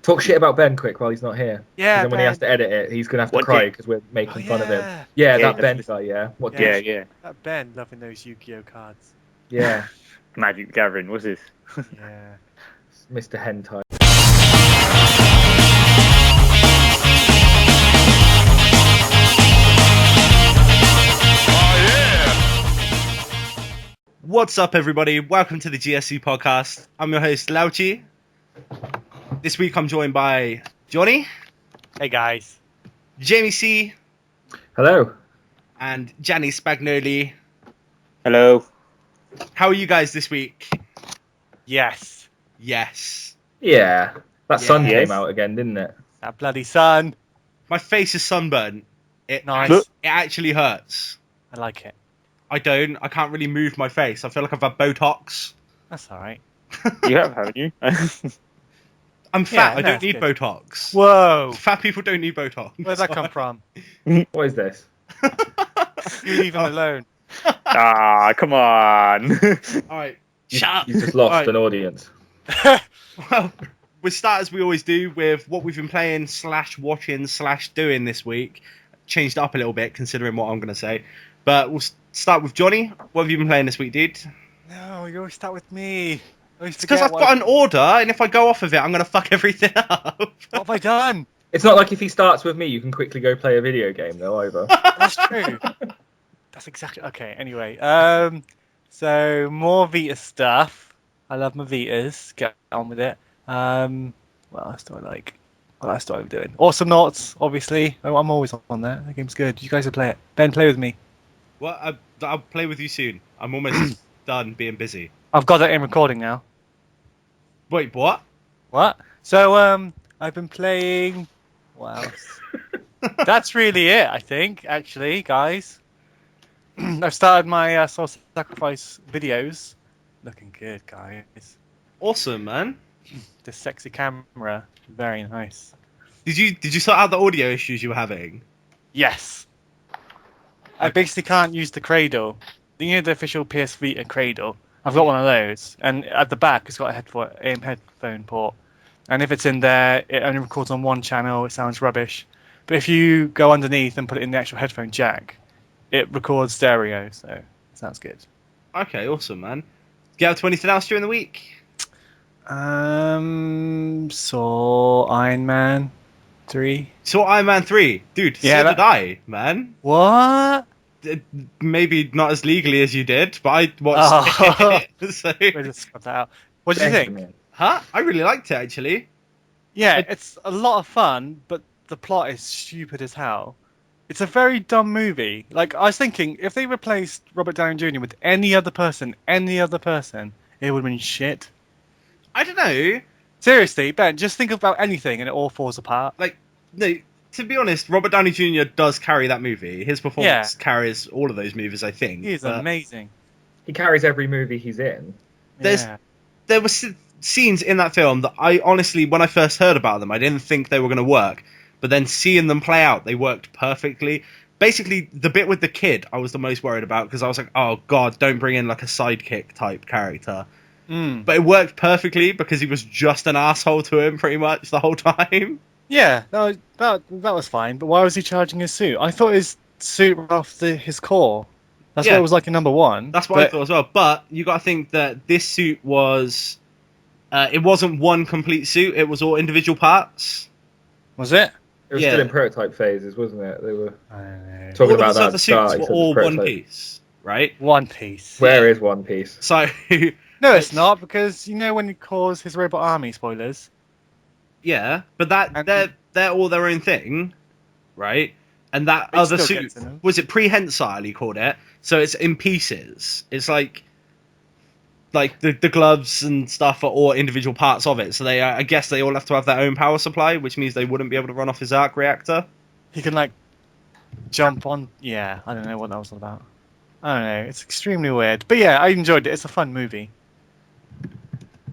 Talk shit about Ben quick while he's not here. Yeah, then when he has to edit it, he's going to have to cry because we're making fun of him. Yeah, that Ben guy, yeah. What Yeah. That Ben loving those Yu-Gi-Oh cards. Yeah. Magic Gathering, what's this? Yeah. Mr. Hentai. What's up, everybody? Welcome to the GSC Podcast. I'm your host, Louchy. This week I'm joined by Johnny. Hey, guys. Jamie C. Hello. And Gianni Spagnoli. Hello. How are you guys this week? Yes. Yes. Yeah. That sun Yes. came out again, didn't it? That bloody sun. My face is sunburned. Nice. It actually hurts. I like it. I can't really move my face. I feel like I've had Botox. That's all right. You have, haven't you? I'm fat. Yeah, I don't that's need good. Botox. Whoa. Fat people don't need Botox. Where'd that come from? What is this? You leave him alone. Come on. Alright. Shut up. You've just lost Alright. an audience. Well, we start as we always do with what we've been playing / watching / doing this week. Changed it up a little bit considering what I'm going to say. But we'll start with Johnny. What have you been playing this week, dude? No, you always start with me. It's because I've got an order, and if I go off of it, I'm going to fuck everything up. What have I done? It's not like if he starts with me, you can quickly go play a video game, though, either. That's true. That's exactly... Okay, anyway. So, more Vita stuff. I love my Vitas. Get on with it. What else do I like? What else do I be doing? Awesome Knots, obviously. I'm always on there. The game's good. You guys will play it. Ben, play with me. Well, I'll play with you soon. I'm almost done being busy. I've got that in recording now. Wait, what? What? So, I've been playing... What else? That's really it, I think, actually, guys. I've started my Soul Sacrifice videos. Looking good, guys. Awesome, man. The sexy camera. Very nice. Did you sort out the audio issues you were having? Yes. I basically can't use the cradle. You know the official PS Vita cradle? I've got one of those. And at the back, it's got a headphone port. And if it's in there, it only records on one channel. It sounds rubbish. But if you go underneath and put it in the actual headphone jack, it records stereo. So it sounds good. Okay, awesome, man. Get up to anything else during the week? Saw Iron Man 3. Saw Iron Man 3. Dude, Yeah, so did I, man. What? Maybe not as legally as you did, but I watched it. So... We'll just scrub that out. What did you think? Huh? I really liked it, actually. Yeah, it's a lot of fun, but the plot is stupid as hell. It's a very dumb movie. Like, I was thinking, if they replaced Robert Downey Jr. with any other person, it would have been shit. I don't know. Seriously, Ben, just think about anything and it all falls apart. Like, no, to be honest, Robert Downey Jr. does carry that movie. His performance carries all of those movies, I think. He's amazing. He carries every movie he's in. There were scenes in that film that I honestly, when I first heard about them, I didn't think they were going to work. But then seeing them play out, they worked perfectly. Basically, the bit with the kid, I was the most worried about because I was like, oh, God, don't bring in like a sidekick type character. But it worked perfectly because he was just an asshole to him pretty much the whole time. Yeah, that was fine. But why was he charging his suit? I thought his suit was off his core. That's what it was like in number one. That's what I thought as well. But you got to think that this suit was... it wasn't one complete suit. It was all individual parts. Was it? It was still in prototype phases, wasn't it? They were I don't know. talking All about of that. the other suits were all one prototype. piece, right? One Piece. Where is One Piece? So... No, it's not, because you know when he calls his robot army, spoilers. Yeah, but they're all their own thing, right? And that It other still suit, gets in them. was it prehensile, he called it? So it's in pieces. It's like the gloves and stuff are all individual parts of it. So I guess they all have to have their own power supply, which means they wouldn't be able to run off his arc reactor. He can, like, jump on... Yeah, I don't know what that was all about. I don't know, it's extremely weird. But yeah, I enjoyed it. It's a fun movie.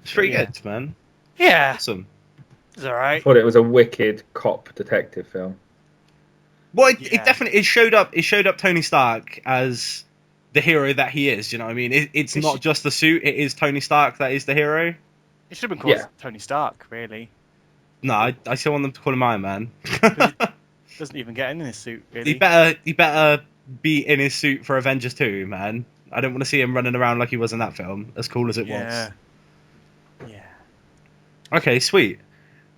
It's pretty good, man. Yeah, Awesome. it's alright. I thought it was a wicked cop detective film. Well, it definitely showed up. It showed up Tony Stark as the hero that he is. You know what I mean? It's not just the suit. It is Tony Stark that is the hero. It should have been called Yeah. Tony Stark, really. No, I still want them to call him Iron Man. Doesn't even get in his suit, really. He better be in his suit for Avengers 2, man. I don't want to see him running around like he was in that film, as cool as it was. Yeah. Okay, sweet.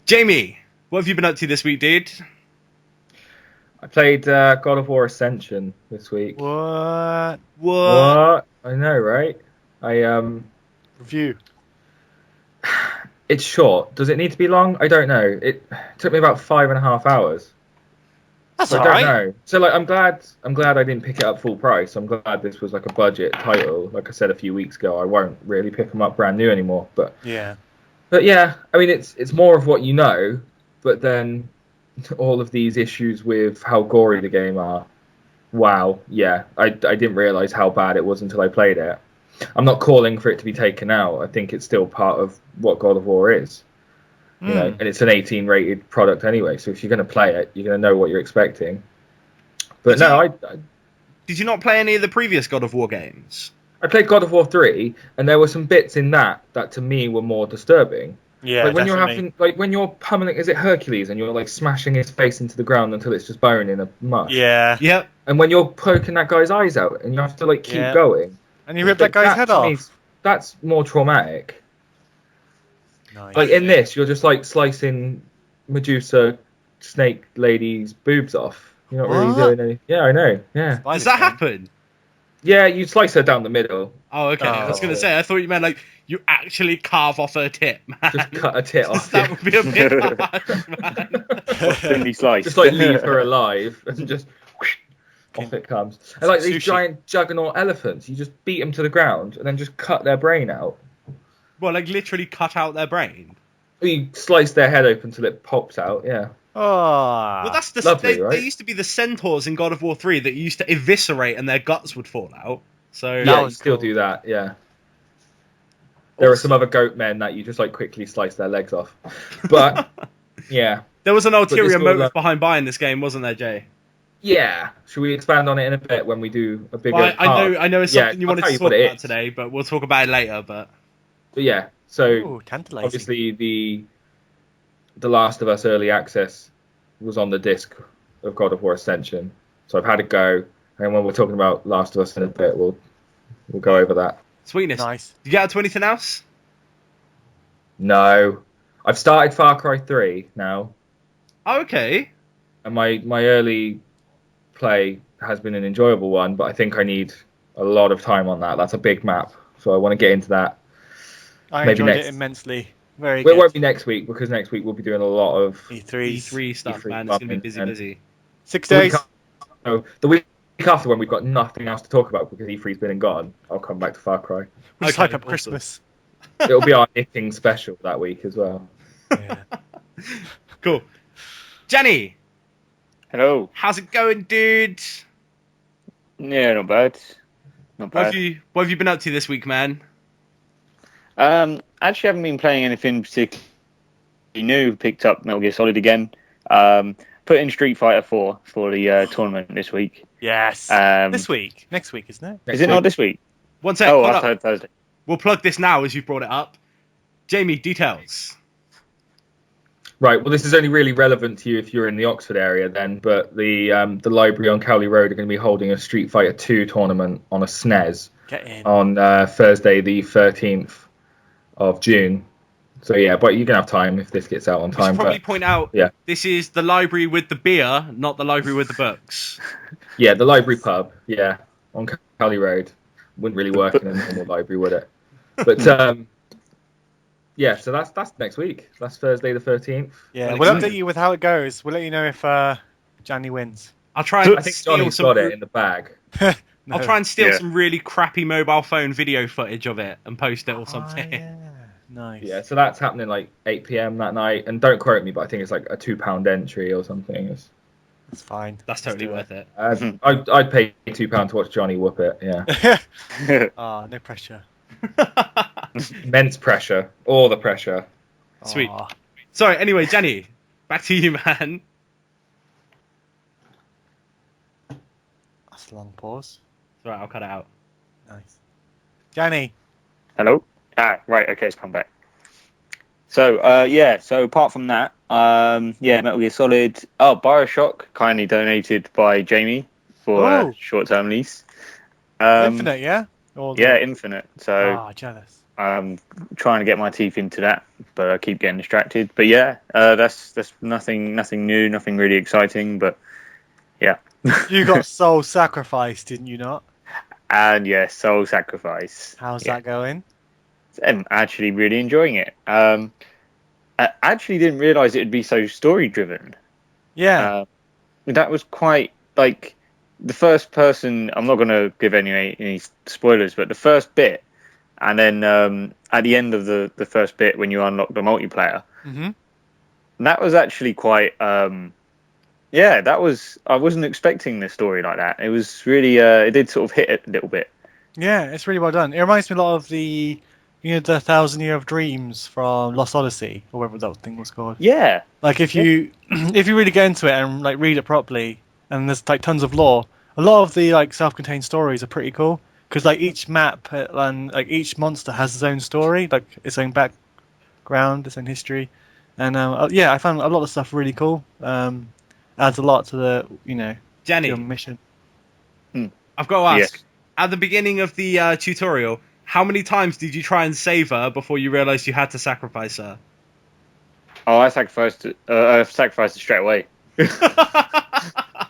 Jamie, what have you been up to this week, dude? I played God of War Ascension this week. What? What? I know, right? Review. It's short. Does it need to be long? I don't know. It took me about 5.5 hours. That's I alright. don't know. So like, I'm glad I didn't pick it up full price. I'm glad this was like a budget title. Like I said a few weeks ago, I won't really pick them up brand new anymore. But Yeah. yeah, I mean, it's more of what you know. But then all of these issues with how gory the game are. Wow. Yeah, I didn't realize how bad it was until I played it. I'm not calling for it to be taken out. I think it's still part of what God of War is. You know, and it's an 18 rated product anyway. So if you're going to play it, you're going to know what you're expecting. But Did you not play any of the previous God of War games? I played God of War 3, and there were some bits in that to me were more disturbing. Yeah, like when definitely. when you're pummeling, is it Hercules, and you're like smashing his face into the ground until it's just bone in a mush. Yeah. Yep. And when you're poking that guy's eyes out, and you have to like keep going. And you rip that guy's head to me, off. that's more traumatic. Nice. Like in this, you're just like slicing Medusa snake lady's boobs off. You're not really doing any. Yeah, I know. Yeah. Does that happen? Yeah, you slice her down the middle. Oh, okay. I was going to say, I thought you meant like you actually carve off her tit, man. Just cut a tit off. That would be a bit harsh, man. Thinly sliced. Just like leave her alive and just off it comes. And like these giant juggernaut elephants, you just beat them to the ground and then just cut their brain out. Well, like literally cut out their brain. You slice their head open till it pops out. Yeah. Oh. Well, that's the Lovely, right? They used to be the centaurs in God of War 3 that used to eviscerate and their guts would fall out. So Yeah, you still do that. Yeah. There are some other goat men that you just like quickly slice their legs off. But yeah. There was an ulterior motive like... behind buying this game, wasn't there, Jay? Yeah. Should we expand on it in a bit when we do a bigger Well, I know it's something you wanted to talk about is. today, but we'll talk about it later. But yeah, so Ooh, tantalizing. obviously the Last of Us early access was on the disc of God of War Ascension, so I've had a go, and when we're talking about Last of Us in a bit, we'll go over that. Sweetness. Nice. Did you get to anything else? No, I've started Far Cry 3 now. Oh, okay. And my early play has been an enjoyable one, but I think I need a lot of time on that. That's a big map, so I want to get into that. I enjoyed it immensely. Very It good. won't be next week, because next week we'll be doing a lot of E3 stuff, E3 man. It's going to be busy. 6 days. The week after, when we've got nothing else to talk about because E3's been and gone, I'll come back to Far Cry. We'll just hype up Christmas. It'll be our knitting special that week as well. Yeah. Cool. Jenny, Hello. how's it going, dude? Yeah, not bad. Not What bad. have you been up to this week, man? Actually, haven't been playing anything particularly new. Picked up Metal Gear Solid again. Put in Street Fighter 4 for the tournament this week. Yes. This week. Next week, isn't it? Is it not this week? One sec. Oh, hold I up. heard Thursday. We'll plug this now as you've brought it up. Jamie, details. Right, well, this is only really relevant to you if you're in the Oxford area then, but the library on Cowley Road are going to be holding a Street Fighter 2 tournament on a SNES Get in. on Thursday the 13th of June. So yeah, but you're going to have time if this gets out on We time. should probably point out, yeah. This is the library with the beer, not the library with the books. Yeah, the library pub, yeah, on Cowley Road. Wouldn't really work in a normal library, would it? But yeah, so that's next week. That's Thursday the 13th. Yeah, we'll update you with how it goes. We'll let you know if Johnny wins. I'll try and I think steal Johnny's some. got it in the bag. No. I'll try and steal Yeah. some really crappy mobile phone video footage of it and post it or something. Yeah. Nice. Yeah, so that's happening like 8 p.m. that night. And don't quote me, but I think it's like a £2 entry or something. That's fine. That's totally worth it. I'd pay £2 to watch Johnny whoop it, yeah. Oh, no pressure. Immense pressure. All the pressure. Sweet. Aw. Sorry, anyway, Jenny, back to you, man. That's a long pause. It's alright, I'll cut it out. Nice. Johnny. Hello? Right, okay, it's come back. So apart from that, Metal Gear Solid. Oh, Bioshock, kindly donated by Jamie for a short-term lease. Infinite, yeah? Infinite. So Jealous. I'm trying to get my teeth into that, but I keep getting distracted. But yeah, that's nothing new, nothing really exciting. But yeah, You got Soul Sacrifice, didn't you not? and yeah, Soul Sacrifice. How's that going? I'm actually really enjoying it. I actually didn't realise it would be so story driven. Yeah. That was quite like the first person. I'm not going to give any spoilers, but the first bit, and then at the end of the first bit when you unlock the multiplayer, that was actually quite. That was. I wasn't expecting the story like that. It was really. It did sort of hit it a little bit. Yeah, it's really well done. It reminds me a lot of the 1,000 Year of Dreams from Lost Odyssey, or whatever that thing was called. Yeah. Like if you really get into it and like read it properly, and there's like tons of lore, a lot of the like self-contained stories are pretty cool because like each map and like each monster has its own story, like its own background, its own history, and I found a lot of stuff really cool. Adds a lot to the Jenny, your mission. I've got to ask, at the beginning of the tutorial, how many times did you try and save her before you realised you had to sacrifice her? Oh, I sacrificed it. I sacrificed it straight away.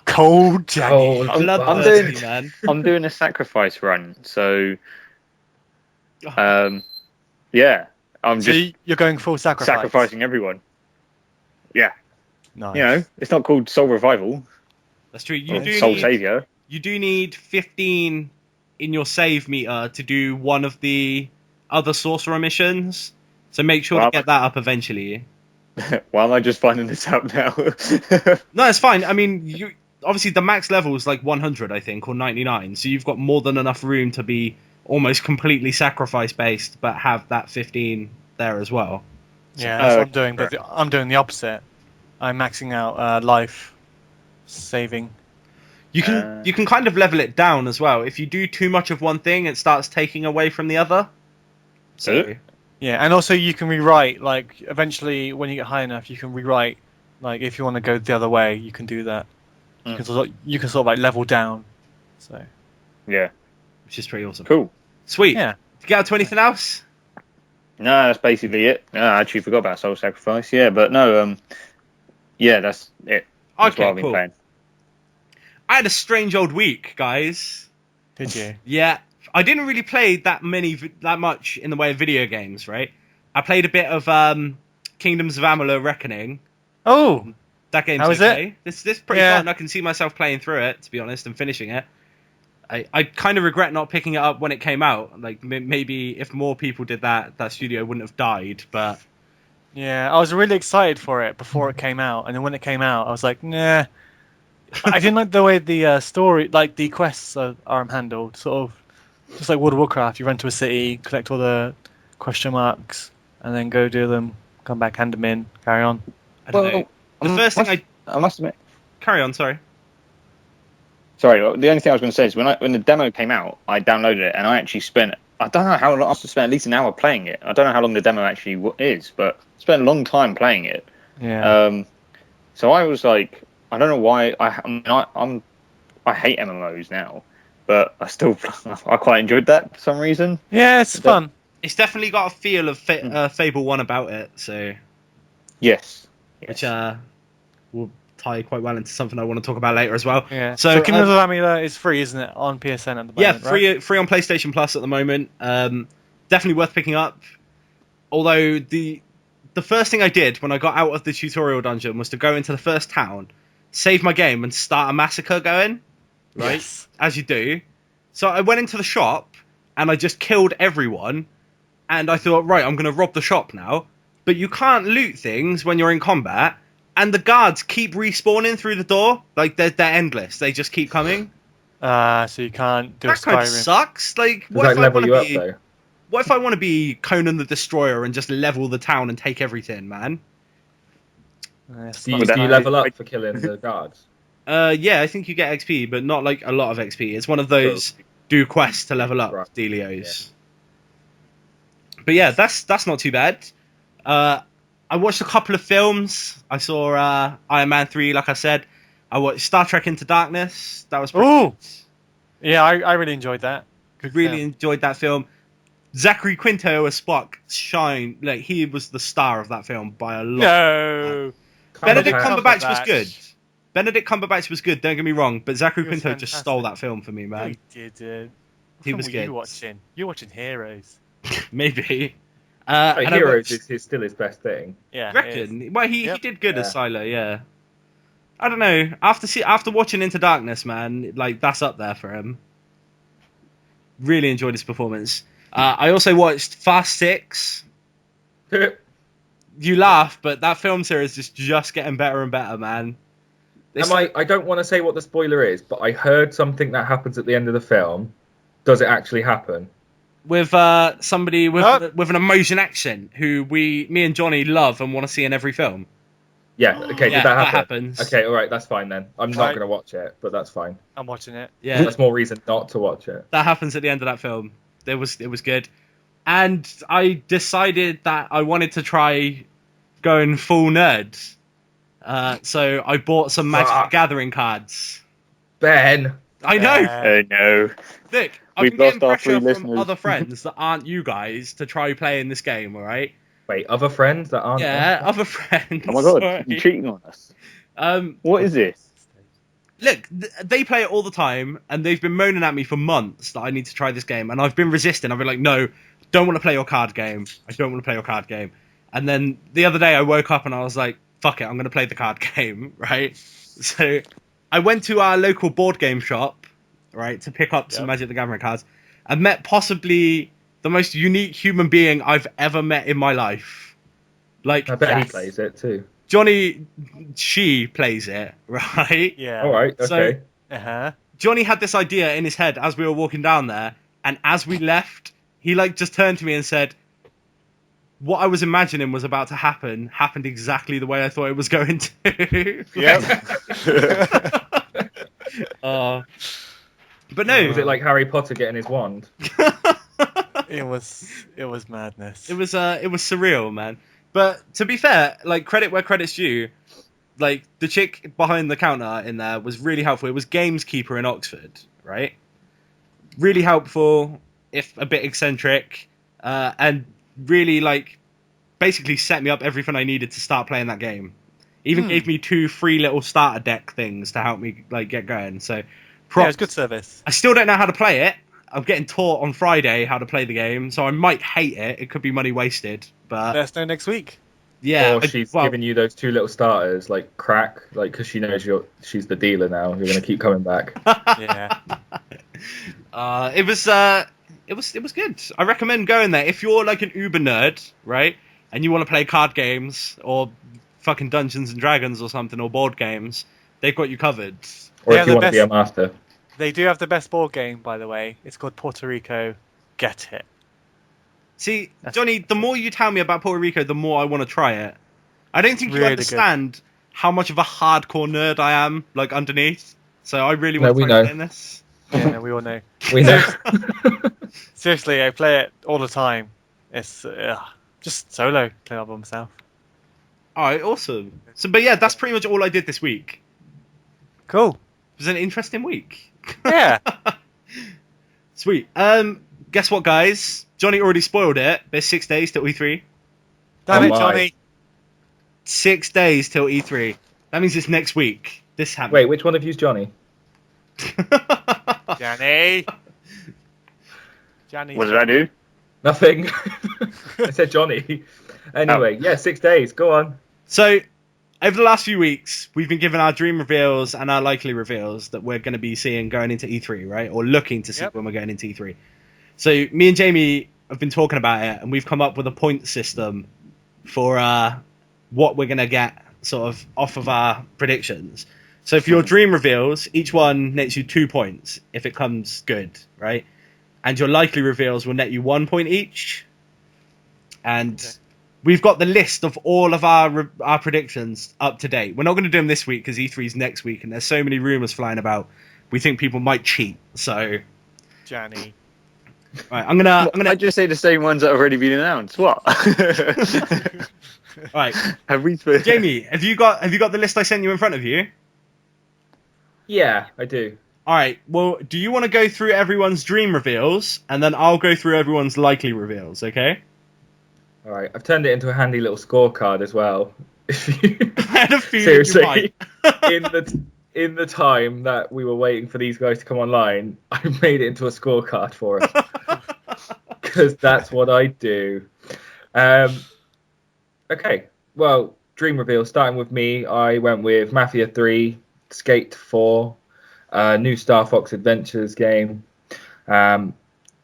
Cold Jenny. I'm doing a sacrifice run, so I'm just you're going full sacrifice. Sacrificing everyone. Yeah. Nice. It's not called Soul Revival. That's true. Soul Savior. You do need 15 in your save meter to do one of the other sorcerer missions. So make sure to get that up eventually. Why am I just finding this out now? No, it's fine. I mean, obviously the max level is like 100, I think, or 99. So you've got more than enough room to be almost completely sacrifice based, but have that 15 there as well. Yeah, that's what I'm doing. But I'm doing the opposite. I'm maxing out life saving. You can kind of level it down as well. If you do too much of one thing, it starts taking away from the other. So yeah, and also you can rewrite. Like eventually, when you get high enough, you can rewrite. Like if you want to go the other way, you can do that. You can sort of like level down. So yeah, which is pretty awesome. Cool, sweet. Yeah. Did you get out to anything else? No, that's basically it. No, I actually forgot about Soul Sacrifice. Yeah, but no. Yeah, that's it. That's Okay, what I've been playing. I had a strange old week, guys. Did you? Yeah, I didn't really play that much in the way of video games, right? I played a bit of Kingdoms of Amalur Reckoning. Oh, that game's okay. This is pretty fun. I can see myself playing through it, to be honest, and finishing it. I kind of regret not picking it up when it came out. Like maybe if more people did that studio wouldn't have died. But yeah, I was really excited for it before it came out, and then when it came out, I was like, nah. I didn't like the way the story, like the quests are handled. Sort of just like World of Warcraft, you run to a city, collect all the question marks, and then go do them, come back, hand them in, carry on. I don't know. The first thing I must admit. Carry on, sorry. Sorry, the only thing I was going to say is when the demo came out, I downloaded it and I actually spent, I don't know how long, I must have spent at least an hour playing it. I don't know how long the demo actually is, but I spent a long time playing it. Yeah. So I was like, I don't know why, I hate MMOs now, but I quite enjoyed that for some reason. Yeah, it's fun. It's definitely got a feel of Fable 1 about it, so... Yes. Which will tie quite well into something I want to talk about later as well. Yeah. So Kingdoms of Amalur is free, isn't it, on PSN at the moment? Yeah, free right? on PlayStation Plus at the moment. Definitely worth picking up. Although the first thing I did when I got out of the tutorial dungeon was to go into the first town, save my game, and start a massacre going. Right, yes. As you do. So I went into the shop and I just killed everyone. And I thought, right, I'm going to rob the shop now. But you can't loot things when you're in combat, and the guards keep respawning through the door. Like, they're endless. They just keep coming. So you can't do a Skyrim. That kind of sucks. Like, Does that level you up, though? What if I want to be Conan the Destroyer and just level the town and take everything, man? Do you level up for killing the guards? Yeah, I think you get XP, but not, like, a lot of XP. It's one of those do quests to level up dealios. Yeah. But yeah, that's not too bad. I watched a couple of films. I saw Iron Man 3, like I said. I watched Star Trek Into Darkness. That was pretty Ooh! good. Yeah, I really enjoyed that. Good Really film. enjoyed that film. Zachary Quinto as Spock shine. Like, he was the star of that film by a lot. No! Benedict Cumberbatch. Cumberbatch was good. Benedict Cumberbatch was good, don't get me wrong, but Zachary He was Quinto just fantastic. stole that film for me, No, man. he didn't. He What was were good. you watching? You're watching Heroes. Maybe. Like, And I Heroes watched- is still his best thing. Yeah. reckon. Well, he Yep. did good Yeah. as Silo, yeah. I don't know. After watching Into Darkness, man, like that's up there for him. Really enjoyed his performance. I also watched Fast 6. You laugh, but that film series is just getting better and better, man. It's I don't want to say what the spoiler is, but I heard something that happens at the end of the film. Does it actually happen? with somebody with Nope. with an American accent who me and Johnny love and want to see in every film. Yeah. Okay. Yeah, did that that happen? happens. Okay. All right. That's fine then. I'm not Right. going to watch it, but that's fine. I'm watching it. Yeah, That's more reason not to watch it. that happens at the end of that film. It was good, and I decided that I wanted to try going full nerd. So I bought some Magic the Fuck. Gathering cards. Ben. I know. Oh no. Look, I've We've been getting lost our pressure three from listeners. other friends that aren't you guys to try playing this game. All right? Wait, other friends that aren't. Yeah, other friends. Oh my god, all right? you're cheating on us. Um, What is this? Look, they play it all the time, and they've been moaning at me for months that I need to try this game, and I've been resisting. I've been like, no, don't want to play your card game. I don't want to play your card game. And then the other day I woke up and I was like, fuck it, I'm going to play the card game, right? So I went to our local board game shop, right, to pick up some Yep. Magic the Gathering cards, and met possibly the most unique human being I've ever met in my life. Like, I bet Yes. he plays it too. Johnny, she plays it, right? Yeah. All right. So- Okay. Uh-huh. Johnny had this idea in his head as we were walking down there, and as we left, he like just turned to me and said, "What I was imagining was about to happen happened exactly the way I thought it was going to." But no, Was it like Harry Potter getting his wand? It was madness. it was surreal, man. But to be fair, like credit where credit's due, like the chick behind the counter in there was really helpful. It was Gameskeeper in Oxford, right? Really helpful, if a bit eccentric, and really like basically set me up everything I needed to start playing that game. Even gave me 2 free little starter deck things to help me like get going. So, Yeah, props. it's good service. I still don't know how to play it. I'm getting taught on Friday how to play the game, so I might hate it. It could be money wasted, but Let us know next week. yeah. Or she's well, giving you those 2 little starters, like crack, like because she knows she's the dealer now. You're gonna keep coming back. Yeah. it was good. I recommend going there if you're like an uber nerd, right? And you want to play card games or fucking Dungeons and Dragons or something or board games. They've got you covered. Or Yeah, if you the want to be a best- master. They do have the best board game, by the way. It's called Puerto Rico. Get it. See, That's- Johnny, the more you tell me about Puerto Rico, the more I want to try it. I don't think you Really understand how much of a hardcore nerd I am, like underneath. So I really No, want we to try know. playing this. Yeah, no, we all know. We know. Seriously, I play it all the time. It's just solo, playing it by myself. All right, awesome. So, but yeah, that's pretty much all I did this week. Cool. It was an interesting week. Yeah. Sweet. Guess what, guys? Johnny already spoiled it. There's 6 days till E3. Damn Oh it, my. Johnny. 6 days till E3. That means it's next week. This happens. Wait, which one of you's Johnny? Johnny. Johnny. What did I do? Nothing. I said Johnny. Anyway, yeah, 6 days. Go on. So, over the last few weeks, we've been given our dream reveals and our likely reveals that we're going to be seeing going into E3, right? Or looking to see Yep. when we're going into E3. So, me and Jamie have been talking about it, and we've come up with a point system for what we're going to get sort of off of our predictions. So, for your dream reveals, each one nets you 2 points if it comes good, right? And your likely reveals will net you 1 point each. And Okay. we've got the list of all of our predictions up to date. We're not going to do them this week because E3's next week, and there's so many rumors flying about. We think people might cheat. So, Johnny. Right, I'm gonna. I just say the same ones that have already been announced. What? Right, Have we? Jamie, have you got the list I sent you in front of you? Yeah, I do. All right. Well, do you want to go through everyone's dream reveals, and then I'll go through everyone's likely reveals? Okay. All right, I've turned it into a handy little scorecard as well. I had a feeling Seriously, you might. in the time that we were waiting for these guys to come online, I made it into a scorecard for us because that's what I do. Okay, well, dream reveal. Starting with me, I went with Mafia 3, Skate 4, new Star Fox Adventures game. The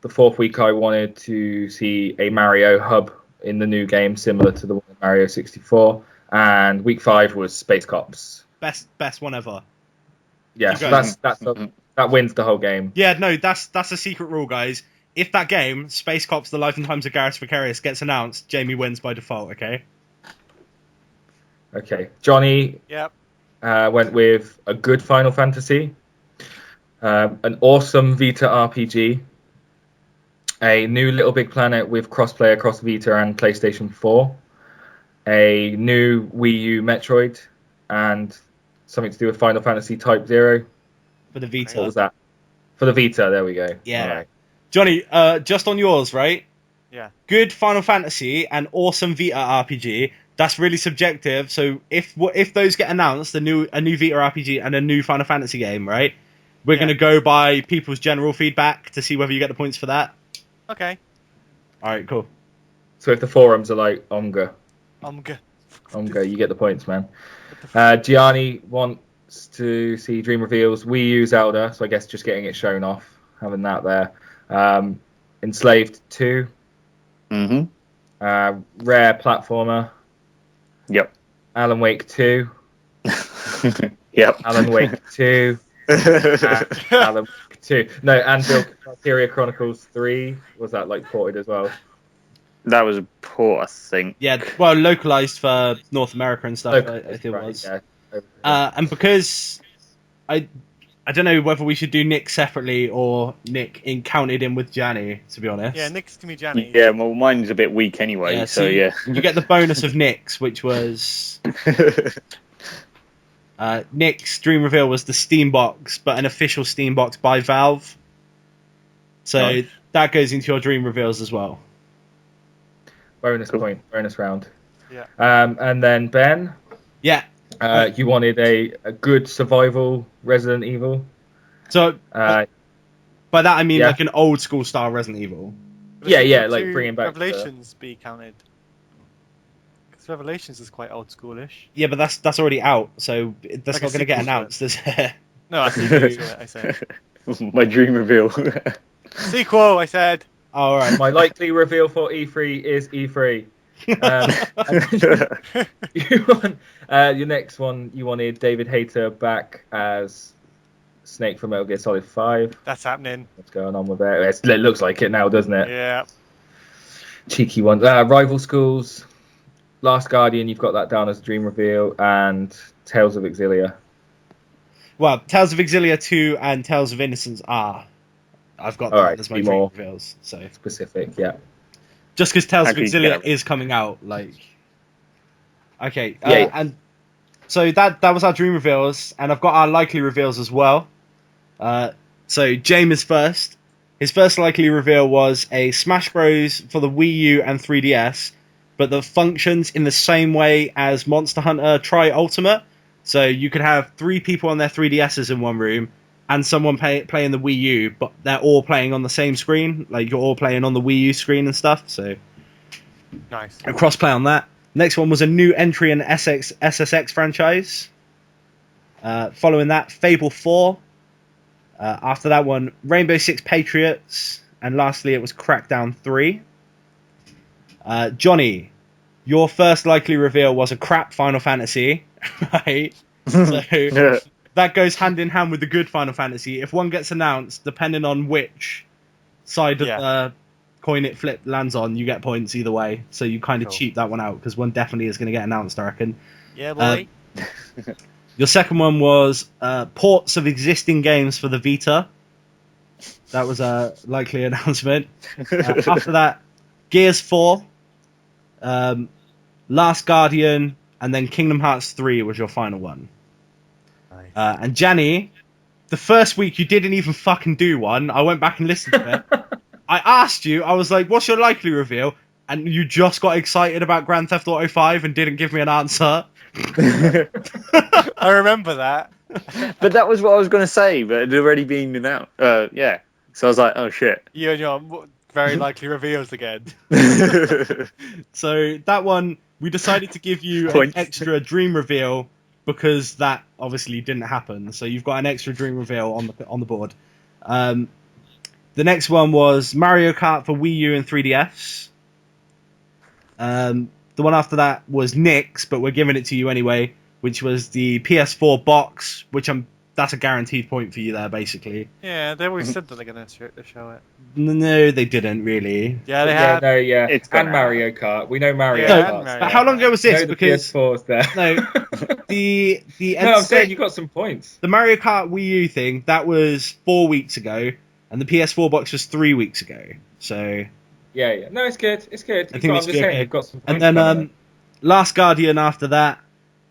fourth week, I wanted to see a Mario hub in the new game, similar to the one in Mario 64. And week 5 was Space Cops. Best one ever. Yeah, so that wins the whole game. Yeah, no, that's a secret rule, guys. If that game, Space Cops: The Life and Times of Garrus Vicarious, gets announced, Jamie wins by default. Okay. Okay, Johnny. Yep. Went with a good Final Fantasy, an awesome Vita RPG, a new Little Big Planet with crossplay across Vita and PlayStation 4, a new Wii U Metroid, and something to do with Final Fantasy Type 0. For the Vita. What was that? For the Vita, there we go. Yeah. All right. Johnny, just on yours, right? Yeah. Good Final Fantasy and awesome Vita RPG. That's really subjective. So if those get announced, a new Vita RPG and a new Final Fantasy game, right? We're going to go by people's general feedback to see whether you get the points for that. Okay. All right, cool. So if the forums are like Omga, Good. you get the points, man. Gianni wants to see Dream Reveals Wii U Zelda, so I guess just getting it shown off, having that there. Enslaved 2. Mm-hmm. Rare platformer. Yep. Alan Wake 2. Yep. Alan Wake 2. Alan Wake 2. No, Anvil Valkyria Chronicles 3. Was that like ported as well? That was a port, I think. Yeah, well, localized for North America and stuff, I think it Right, was. yeah. And because I don't know whether we should do Nick separately or Nick counted in with Gianni, to be honest. Yeah, Nick's to me, Johnny. Yeah, well, mine's a bit weak anyway, Yeah, so yeah. You get the bonus of Nick's, which was Nick's dream reveal was the Steam Box, but an official Steam Box by Valve. So Nice. that goes into your dream reveals as well. Bonus point, bonus round. Yeah. And then Ben, Yeah. you wanted a good survival Resident Evil. So by that I mean yeah. like an old school style Resident Evil. Yeah, like Should bringing back Revelations be counted? Because Revelations is quite old schoolish. Yeah, but that's already out, so that's Like not a going to get sequel to announced. Is it? No, I see. I said My dream reveal. sequel. I said. All right. My likely reveal for E3 is E3. Your next one, you wanted David Hayter back as Snake from Metal Gear Solid 5. That's happening. What's going on with it? It looks like it now, doesn't it? Yeah. Cheeky one. Rival Schools, Last Guardian, you've got that down as a dream reveal, and Tales of Exilia. Well, Tales of Exilia 2 and Tales of Innocence are. I've got that as my be dream more reveals. So specific, yeah. just because Tales of Actually, Exilia yeah. is coming out, like. Okay. Yeah. And so that was our dream reveals, and I've got our likely reveals as well. So James is first. His first likely reveal was a Smash Bros for the Wii U and 3DS, but that functions in the same way as Monster Hunter Tri Ultimate. So you could have 3 people on their 3DSs in one room, and someone playing the Wii U, but they're all playing on the same screen. Like you're all playing on the Wii U screen and stuff. So Nice. a cross-play on that. Next one was a new entry in SSX franchise. Following that, Fable 4. After that one, Rainbow Six Patriots. And lastly, it was Crackdown 3. Johnny, your first likely reveal was a crap Final Fantasy, right? So that goes hand in hand with the good Final Fantasy. If one gets announced, depending on which side of the coin it lands on, you get points either way. So you kind of cheap that one out, because one definitely is going to get announced, I reckon. Yeah, boy. Your second one was ports of existing games for the Vita. That was a likely announcement. After that, Gears 4, Last Guardian, and then Kingdom Hearts 3 was your final one. Nice. And Janny, the first week you didn't even fucking do one. I went back and listened to it. I asked you, I was like, what's your likely reveal? And you just got excited about Grand Theft Auto 5 and didn't give me an answer. I remember that. But that was what I was going to say, but it had already been announced. Yeah. So I was like, oh shit. You and your very likely reveals again. So that one, we decided to give you an Points. extra dream reveal because that obviously didn't happen. So you've got an extra dream reveal on the board. The next one was Mario Kart for Wii U and 3DS. The one after that was Nick's, but we're giving it to you anyway, which was the PS4 box, which that's a guaranteed point for you there, basically. Yeah, they always said that they're going to show it. No, they didn't really. Yeah, they have. It's and gonna Mario Kart. We know Mario Yeah, Kart. Mario But how long ago was this? The Because PS4's there. no, the No, I'm saying you got some points. the Mario Kart Wii U thing that was 4 weeks ago, and the PS4 box was 3 weeks ago. So Yeah. No, it's good. It's good. I think I'm it's just good, saying okay. you've got some points. and then coming Last Guardian after that,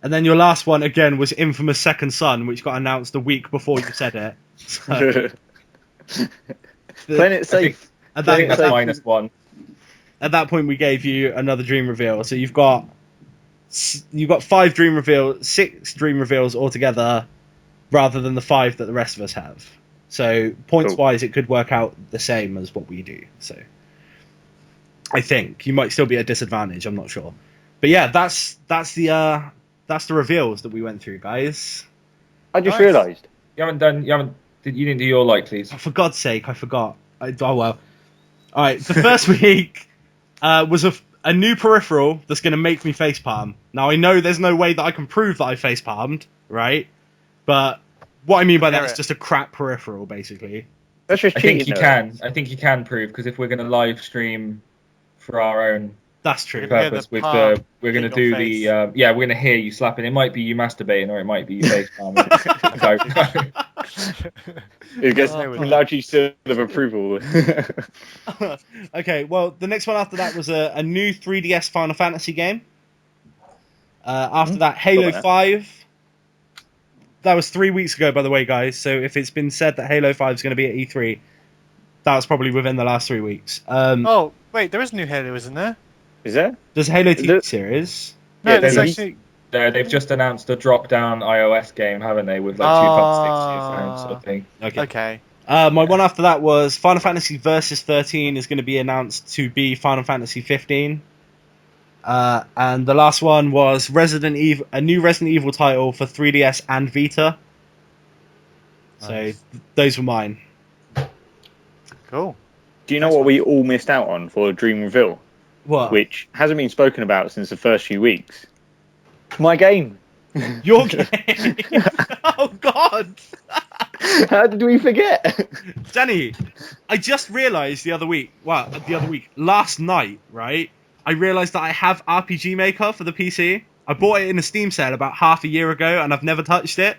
and then your last one again was Infamous Second Son, which got announced a week before you said it. So, Playing it safe. at I think that, that's -1. at that point we gave you another dream reveal. So you've got 6 dream reveals altogether, rather than the 5 that the rest of us have. So points wise, it could work out the same as what we do. So I think you might still be at a disadvantage. I'm not sure, but yeah, that's the reveals that we went through, guys. I just Nice. realised. You didn't do your likelies. Oh, for God's sake, I forgot. Oh well. All right, the first week was a new peripheral that's going to make me facepalm. Now I know there's no way that I can prove that I facepalmed, right? But what I mean by that is just a crap peripheral, basically. That's just I cheating. think you can. I think you can prove, because if we're going to live stream for our own That's true. Yeah, purpose, the we're palm going to in do your the face. we're going to hear you slapping. It might be you masturbating, or it might be you facepalming. I don't know. It gets Oh, Louchy seal of approval. Okay, well, the next one after that was a new 3DS Final Fantasy game. After that, Halo Got that. 5. That was 3 weeks ago, by the way, guys. So if it's been said that Halo 5 is going to be at E3, that was probably within the last 3 weeks. Oh, wait, there is a new Halo, isn't there? Is there? There's Halo TV the- series. No, Yeah, there's there's- actually. They've just announced a drop-down iOS game, haven't they, with like $2.60 to your phone sort of thing. Okay. My one after that was Final Fantasy Versus 13 is going to be announced to be Final Fantasy 15. And the last one was a new Resident Evil title for 3DS and Vita. Nice. So those were mine. Cool. Do you know what we all missed out on for Dream Reveal? What? Which hasn't been spoken about since the first few weeks. My game. Your game? Oh, God! How did we forget? Danny, I just realised last night, right? I realised that I have RPG Maker for the PC. I bought it in a Steam sale about half a year ago, and I've never touched it.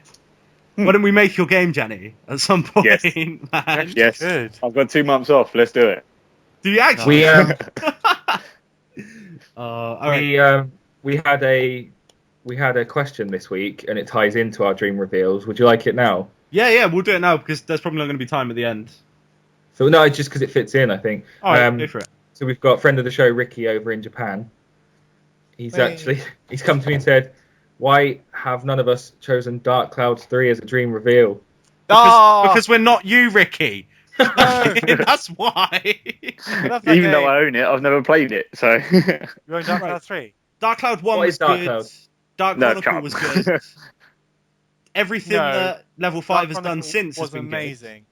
Why don't we make your game, Jenny, at some point, Yes. man? Yes. Good. I've got 2 months off. Let's do it. Do you actually? We all right. we had a question this week, and it ties into our dream reveals. Would you like it now? Yeah, we'll do it now because there's probably not going to be time at the end. So no, it's just because it fits in, I think. All right, go for it. So we've got a friend of the show, Ricky, over in Japan. He's come to me and said, "Why have none of us chosen Dark Clouds 3 as a dream reveal?" Because we're not you, Ricky. That's why. Even though I own it, I've never played it. So You're on Dark Cloud 3? Dark Cloud 1 What was is Dark good. Cloud? Dark No, Chronicle was good. Everything No. that Level 5 has Dark done Chronicle since has was been good. amazing.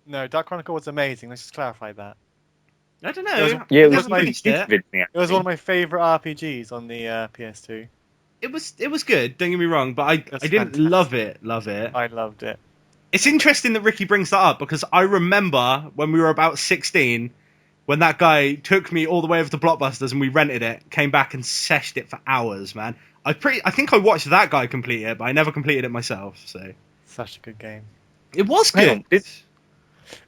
No, Dark Chronicle was amazing. Let's just clarify that. I don't It was- know. yeah, it I was haven't finished it. It was one of my favourite RPGs on the PS2. It was good. Don't get me wrong, but I That's didn't fantastic. love it. I loved it. It's interesting that Ricky brings that up because I remember when we were about 16, when that guy took me all the way over to Blockbusters and we rented it, came back and seshed it for hours, man. I think I watched that guy complete it, but I never completed it myself. So Such a good game. it was Hang good. on,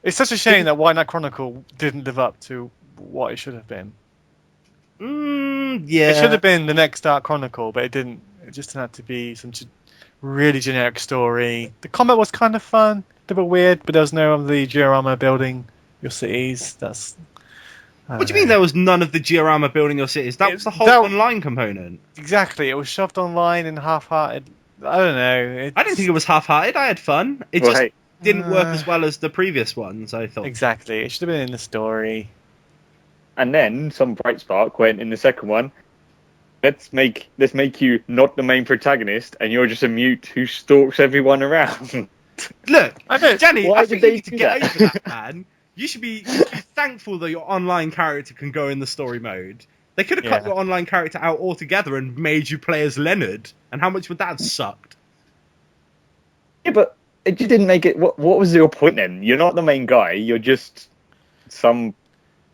It's such a shame that White Knight Chronicle didn't live up to what it should have been. Yeah. It should have been the next Dark Chronicle, but it didn't. It just turned out to be some really generic story. The combat was kind of fun, a bit weird, but there was no of the diorama building your cities. What do you mean there was none of the diorama building your cities? That was the whole online component. Exactly. It was shoved online and half-hearted. I don't know. I didn't think it was half-hearted. I had fun. It just didn't work as well as the previous ones, I thought. Exactly. It should have been in the story. And then some bright spark went in the second one. Let's make you not the main protagonist, and you're just a mute who stalks everyone around. Look, I know, Jenny, I think you need to get over that, man. You should be thankful that your online character can go in the story mode. They could have cut your online character out altogether and made you play as Leonard. And how much would that have sucked? Yeah, but it just didn't make it. What was your point then? You're not the main guy. You're just some.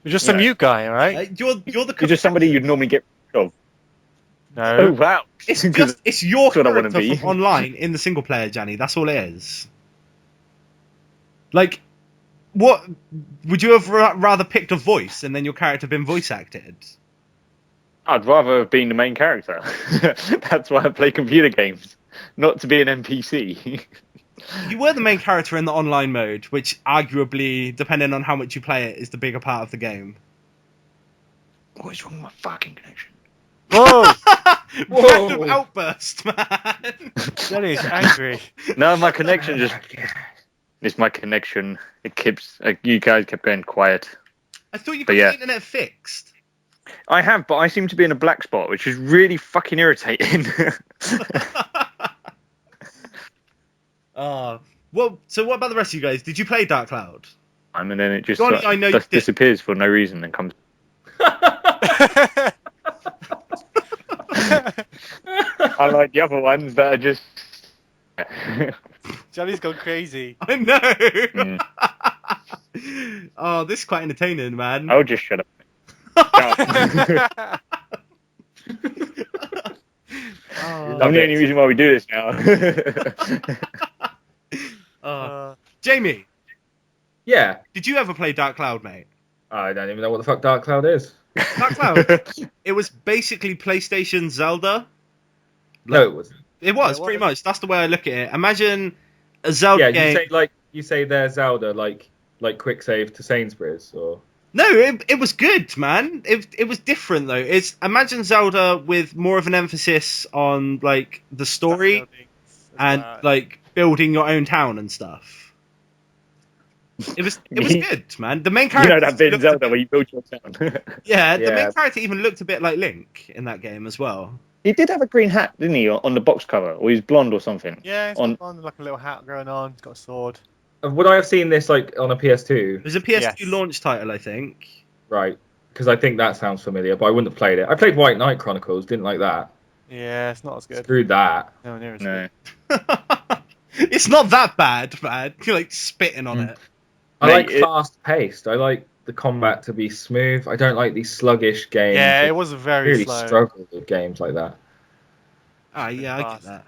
You're just a mute guy, all right? You're just somebody you'd normally get rid of. No. Oh wow! It's your That's what I character wanna be. from online in the single player, Jenny. That's all it is. Like, what would you have rather picked a voice and then your character been voice acted? I'd rather have been the main character. That's why I play computer games, not to be an NPC. You were the main character in the online mode, which arguably, depending on how much you play it, is the bigger part of the game. What is wrong with my fucking connection? Whoa! Random outburst, man. Jenny's angry. No, my connection just. It's my connection. It keeps. You guys kept going quiet. I thought you got the internet fixed. I have, but I seem to be in a black spot, which is really fucking irritating. Well, so what about the rest of you guys? Did you play Dark Cloud? And then it just Johnny, I know you disappears for no reason and comes. Unlike the other ones that are just. Johnny's gone crazy. I know. Oh, this is quite entertaining, man. I'll just shut up. I'm the only reason why we do this now. Jamie. Yeah. Did you ever play Dark Cloud, mate? I don't even know what the fuck Dark Cloud is. Dark Cloud. It was basically PlayStation Zelda. No, it wasn't. It was pretty much. That's the way I look at it. Imagine a Zelda game. You say they're Zelda like quick save to Sainsbury's or. No, it was good, man. It was different though. Imagine Zelda with more of an emphasis on like the story and like building your own town and stuff. It was good, man. The main character. You know that bit in Zelda where you build your town. The main character even looked a bit like Link in that game as well. He did have a green hat, didn't he, on the box cover? Or he's blonde or something? Yeah, he's got like a little hat going on. He's got a sword. Would I have seen this like on a PS2? It was a PS2 launch title, I think. Right, because I think that sounds familiar, but I wouldn't have played it. I played White Knight Chronicles, didn't like that. Yeah, it's not as good. Screw that. No, near as No. good. It's not that bad, man. You're like spitting on it. I like fast paced. I like the combat to be smooth. I don't like these sluggish games. Yeah, it was very really slow. struggle with games like that. Ah, yeah, I get that.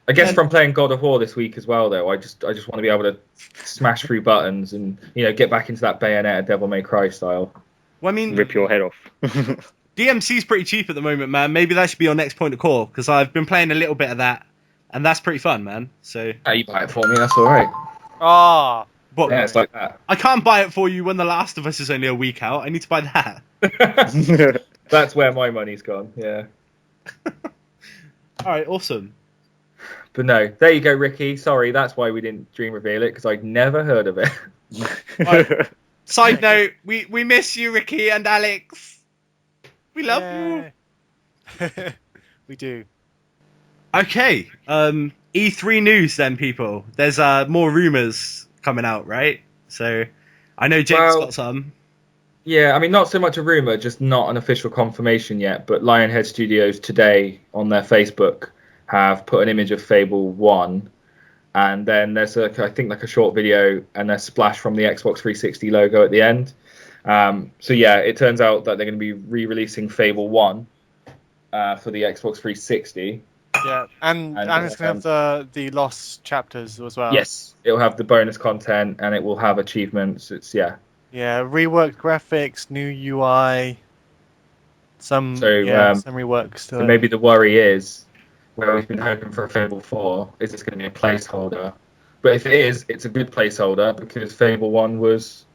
I guess from playing God of War this week as well, though, I just want to be able to smash through buttons and get back into that Bayonetta Devil May Cry style. Well, I mean, Rip your head off. DMC's pretty cheap at the moment, man. Maybe that should be your next point of call because I've been playing a little bit of that, and that's pretty fun, man. So you buy it for me, that's all right. Ah, but yeah, it's like that. I can't buy it for you when The Last of Us is only a week out. I need to buy that. That's where my money's gone. Yeah. All right, awesome. But no, there you go, Ricky. Sorry, that's why we didn't dream reveal it, because I'd never heard of it. Right. Side note, we miss you, Ricky and Alex. We love you. We do. Okay, E3 news then, people. There's more rumours coming out, right? So, I know Jake's got some. Yeah, I mean, not so much a rumour, just not an official confirmation yet, but Lionhead Studios today on their Facebook have put an image of Fable 1, and then there's I think a short video and a splash from the Xbox 360 logo at the end. So yeah, it turns out that they're going to be re-releasing Fable 1 for the Xbox 360. Yeah, and it's gonna have the lost chapters as well. Yes, it'll have the bonus content and it will have achievements. It's Yeah, reworked graphics, new UI, some reworks. So maybe the worry is, where we've been hoping for a Fable 4, is it's going to be a placeholder. But if it is, it's a good placeholder because Fable 1 was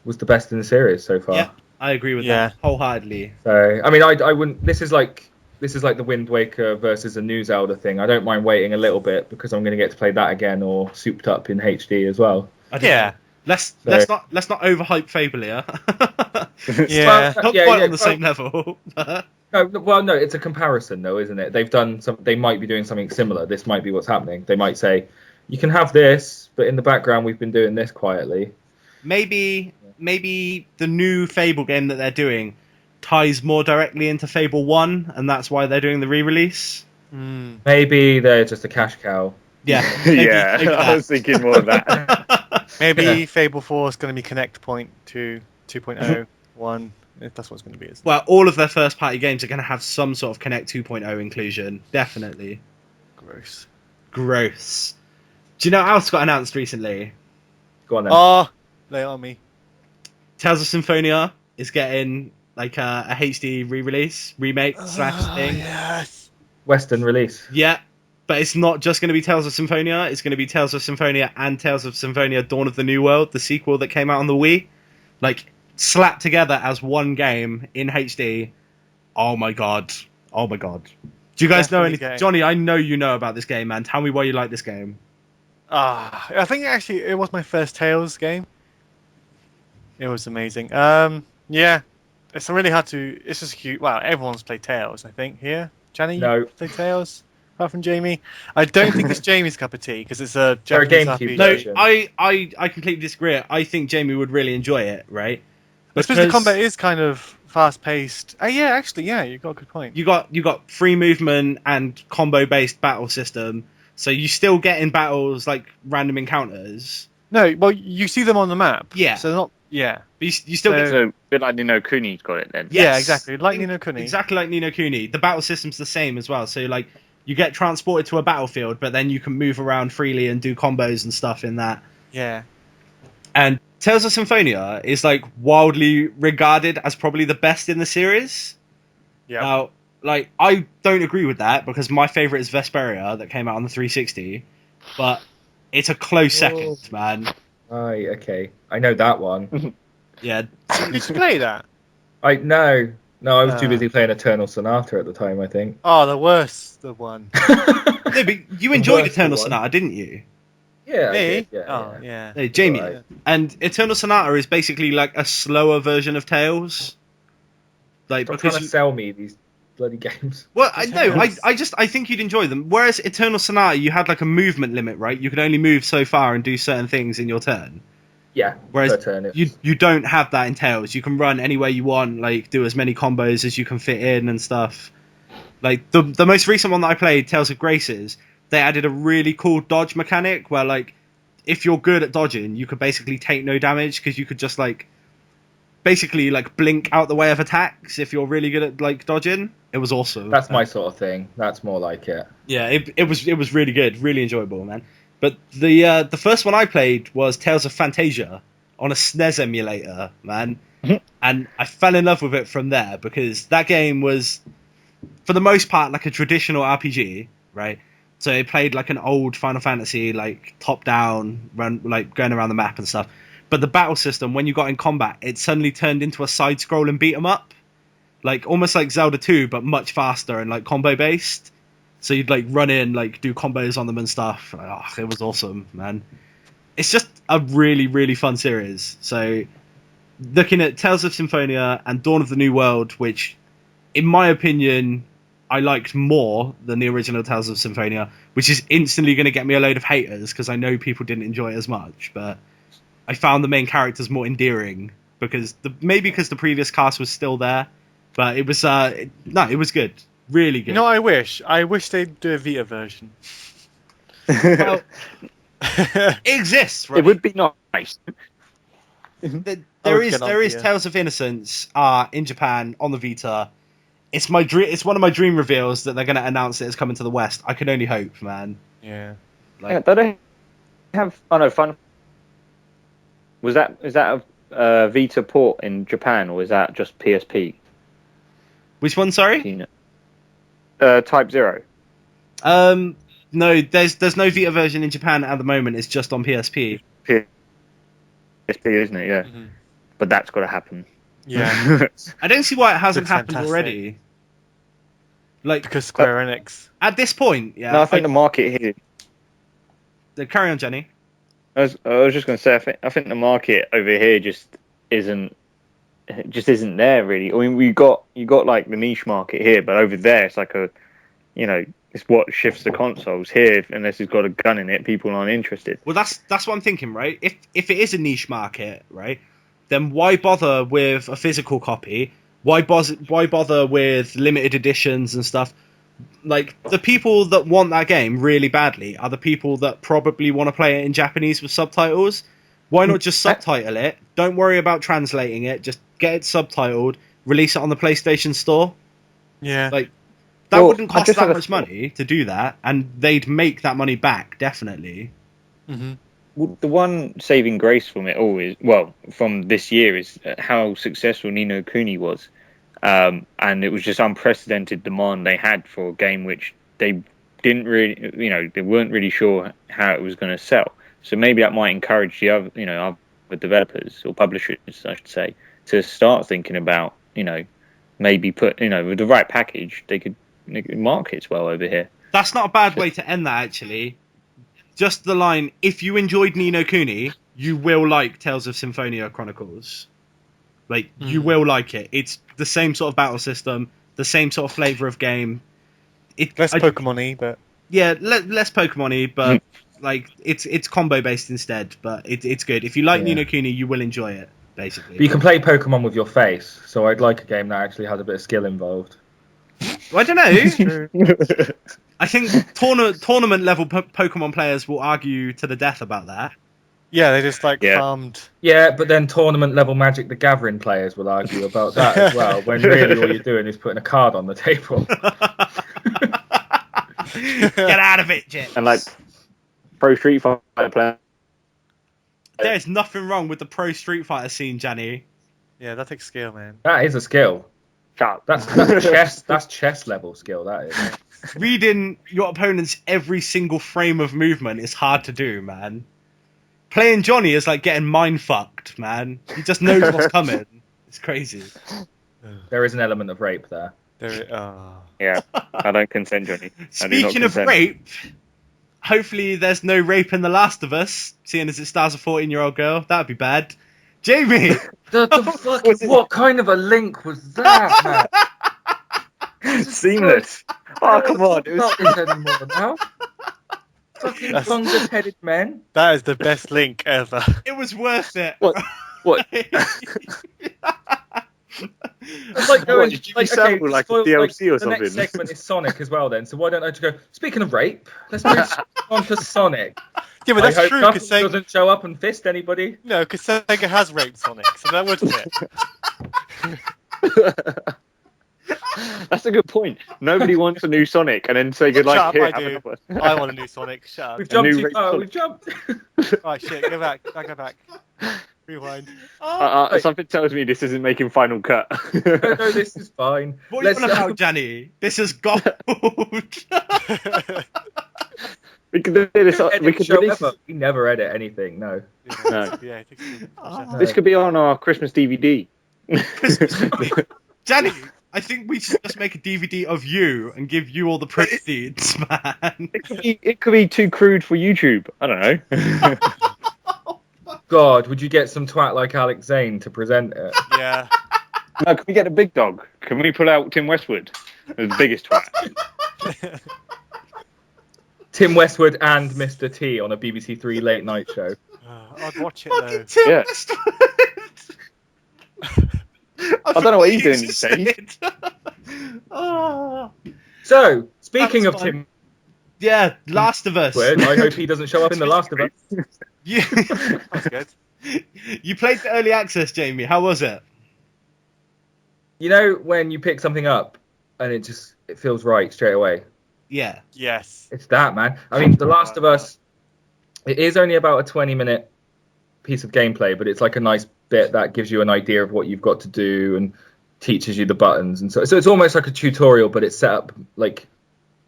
the best in the series so far. Yeah, I agree with that wholeheartedly. So I mean, I wouldn't. This is like the Wind Waker versus a new Zelda thing. I don't mind waiting a little bit because I'm going to get to play that again or souped up in HD as well. Let's not overhype Fable here. Yeah, not quite on the same level. No, it's a comparison though, isn't it? They might be doing something similar. This might be what's happening. They might say, you can have this, but in the background we've been doing this quietly. Maybe the new Fable game that they're doing ties more directly into Fable 1, and that's why they're doing the re-release. Maybe they're just a cash cow. Yeah, maybe I was thinking more of that. Maybe Fable 4 is going to be Connect Point to 2.0, 1, if that's what it's going to be. Well, all of their first-party games are going to have some sort of Connect 2.0 inclusion, definitely. Gross. Do you know what else got announced recently? Go on then. Oh, lay it on me. Tales of Symphonia is getting like a HD re-release, remake / thing. Yes. Western release. Yeah, but it's not just going to be Tales of Symphonia. It's going to be Tales of Symphonia and Tales of Symphonia: Dawn of the New World, the sequel that came out on the Wii, like slapped together as one game in HD. Oh my god! Do you guys know anything? Johnny, I know you know about this game, man. Tell me why you like this game. I think actually it was my first Tales game. It was amazing. Yeah, it's really hard to. It's just cute. Wow, everyone's played Tales, I think. Here, Jenny, no, you played Tales apart from Jamie. I don't think it's Jamie's cup of tea because it's a Japanese GameCube RPG. version. No, I completely disagree. I think Jamie would really enjoy it, right? I suppose the combat is kind of fast paced. Yeah, actually, yeah, you got a good point. You got free movement and combo based battle system, so you still get in battles like random encounters. No, well, you see them on the map. Yeah. So they're not. Yeah. But you still get. So a bit like Ni no Kuni's got it then. Yes. Yeah, exactly. Like Ni no Kuni. Exactly like Ni no Kuni. The battle system's the same as well. So like you get transported to a battlefield, but then you can move around freely and do combos and stuff in that. Yeah. And Tales of Symphonia is like wildly regarded as probably the best in the series. Yeah. Now, like I don't agree with that because my favorite is Vesperia that came out on the 360, but it's a close second, man. Right, okay. I know that one. Yeah. Did you play that? No, I was too busy playing Eternal Sonata at the time, I think. Oh, the worst, the one. No, but you enjoyed Eternal Sonata, didn't you? Yeah, Me? I did, yeah. Oh, yeah. Hey, Jamie. Right. And Eternal Sonata is basically like a slower version of Tales. Like Stop because trying to sell me these bloody games. well, I think you'd enjoy them. Whereas Eternal Sonata, you had like a movement limit, right? You could only move so far and do certain things in your turn. Yeah. Whereas per turn, you don't have that in Tales. You can run anywhere you want, like do as many combos as you can fit in and stuff. Like the most recent one that I played, Tales of Graces, they added a really cool dodge mechanic where like if you're good at dodging, you could basically take no damage because you could just like basically like blink out the way of attacks if you're really good at like dodging. It was awesome. That's my sort of thing. That's more like it. Yeah, it was really good, really enjoyable, man. But the first one I played was Tales of Fantasia on a SNES emulator, man. And I fell in love with it from there because that game was, for the most part, like a traditional RPG, right? So it played like an old Final Fantasy, like top-down, run like going around the map and stuff. But the battle system, when you got in combat, it suddenly turned into a side-scrolling beat-em-up, like almost like Zelda 2, but much faster and like combo-based. So you'd like run in, like do combos on them and stuff. Oh, it was awesome, man. It's just a really, really fun series. So looking at Tales of Symphonia and Dawn of the New World, which, in my opinion, I liked more than the original Tales of Symphonia, which is instantly going to get me a load of haters because I know people didn't enjoy it as much. But I found the main characters more endearing because maybe because the previous cast was still there. But it was it was good. Really good. You know what I wish they'd do a Vita version. Well, it exists, right? It would be nice. There is Tales of Innocence in Japan on the Vita. It's my dream. It's one of my dream reveals that they're going to announce that it's coming to the West. I can only hope, man. Yeah. Yeah, don't they have? Oh no, Fun. Is that a Vita port in Japan, or is that just PSP? Which one? Sorry. Type 0. No, there's no Vita version in Japan at the moment. It's just on PSP. PSP, isn't it? Yeah. Mhm. But that's got to happen. Yeah. I don't see why it hasn't Looks happened fantastic. already. Like Because Square Enix. at this point, yeah. No, I think the market here. Carry on, Jenny. I was just going to say, I think the market over here just isn't there really. I mean, you got like the niche market here, but over there it's like it's what shifts the consoles here. Unless it's got a gun in it, people aren't interested. Well, that's what I'm thinking, right? If it is a niche market, right, then why bother with a physical copy? Why bother with limited editions and stuff? Like, the people that want that game really badly are the people that probably want to play it in Japanese with subtitles. Why not just subtitle it? Don't worry about translating it. Just get it subtitled, release it on the PlayStation Store. Yeah. Like, that Well, wouldn't I cost just that had a much money to do that, and they'd make that money back, definitely. Mm-hmm. Well, the one saving grace from it all is, well, from this year is how successful Ni no Kuni was. And it was just unprecedented demand they had for a game which they didn't really, they weren't really sure how it was going to sell. So maybe that might encourage the other developers or publishers, I should say, to start thinking about, maybe put, with the right package, they could market well over here. That's not a bad way to end that, actually. Just the line, if you enjoyed Ni no Kuni, you will like Tales of Symphonia Chronicles. Like, you will like it. It's the same sort of battle system, the same sort of flavour of game. Less Pokemon-y, but... Yeah, less Pokemon-y, but like it's combo-based instead, but it's good. If you like Ni no Kuni, you will enjoy it, basically. But you can play Pokemon with your face, so I'd like a game that actually has a bit of skill involved. Well, I don't know. I think tournament level Pokemon players will argue to the death about that. Yeah, they just farmed. Yeah, but then tournament level Magic the Gathering players will argue about that as well, when really all you're doing is putting a card on the table. Get out of it, Jets. And like Pro Street Fighter player. There's nothing wrong with the pro Street Fighter scene, Janny. Yeah, that takes skill, man. That is a skill. Shut up. That's chess level skill, that is. Reading your opponent's every single frame of movement is hard to do, man. Playing Johnny is like getting mind fucked, man. He just knows what's coming. It's crazy. There is an element of rape there. Yeah, I don't consent, Johnny. Speaking of rape, hopefully there's no rape in The Last of Us, seeing as it stars a 14-year-old girl. That would be bad. Jamie! What kind of a link was that, man? Seamless. Oh, come on. It was not this anymore now. Fucking fungus-headed men. That is the best link ever. It was worth it. What? It's like going, did you resample like a DLC or something? The next segment is Sonic as well then, so why don't I just go, speaking of rape, let's move on to Sonic. Yeah, but that's true, because Sega doesn't show up and fist anybody. No, because Sega has raped Sonic, so that would fit. That's a good point. Nobody wants a new Sonic, and then Sega like, Shut here, up, have I do. another. I want a new Sonic, shut up. We've jumped new too far, rape we've jumped. Oh shit, go back, I go back. Rewind. Something tells me this isn't making final cut. No, this is fine. What are you on about, Janny? This is gold. We could do this. We never edit anything, no. No. Yeah, This could be on our Christmas DVD. Janny, I think we should just make a DVD of you and give you all the proceeds, man. It could be too crude for YouTube. I don't know. God, would you get some twat like Alex Zane to present it? Yeah. No, can we get a big dog? Can we pull out Tim Westwood? The biggest twat. Tim Westwood and Mr. T on a BBC Three late night show. I'd watch it though. Tim Yeah. Westwood. I don't know what he's doing these days. So, speaking That's of fine. Tim Yeah, Last of Us. Westwood, I hope he doesn't show up in The Last of Us. That's good. You played the early access, Jamie. How was it? You know when you pick something up and it feels right straight away. Yeah. Yes. It's that, man. I mean, The Last of Us, it is only about a 20-minute piece of gameplay, but it's like a nice bit that gives you an idea of what you've got to do and teaches you the buttons, and so it's almost like a tutorial, but it's set up like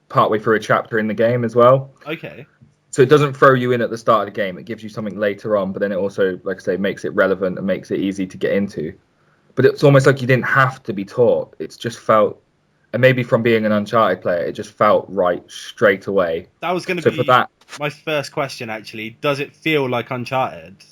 partway through a chapter in the game as well. Okay. So it doesn't throw you in at the start of the game. It gives you something later on, but then it also, like I say, makes it relevant and makes it easy to get into. But it's almost like you didn't have to be taught. It's just felt, and maybe from being an Uncharted player, it just felt right straight away. That was going So to for be that, my first question, actually. Does it feel like Uncharted?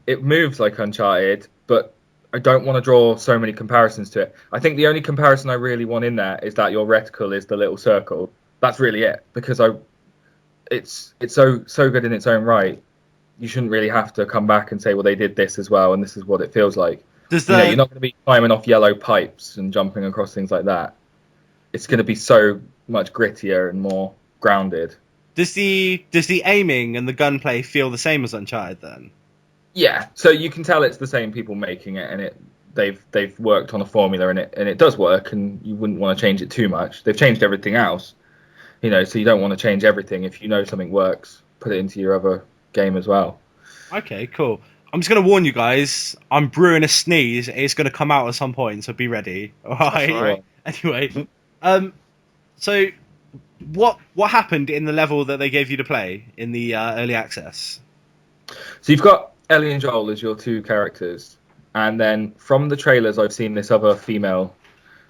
it moves like Uncharted, but I don't want to draw so many comparisons to it. I think the only comparison I really want in there is that your reticle is the little circle. That's really it, because it's so good in its own right. You shouldn't really have to come back and say, well, they did this as well, and this is what it feels like. Does You're not going to be climbing off yellow pipes and jumping across things like that. It's going to be so much grittier and more grounded. Does the aiming and the gunplay feel the same as Uncharted then? Yeah, so you can tell it's the same people making it, and they've worked on a formula, and it does work, and you wouldn't want to change it too much. They've changed everything else, so you don't want to change everything. If you know something works, put it into your other game as well. Okay, cool. I'm just going to warn you guys, I'm brewing a sneeze. It's going to come out at some point, so be ready. All right. Anyway, so what happened in the level that they gave you to play in the early access? So you've got Ellie and Joel as your two characters, and then from the trailers I've seen this other female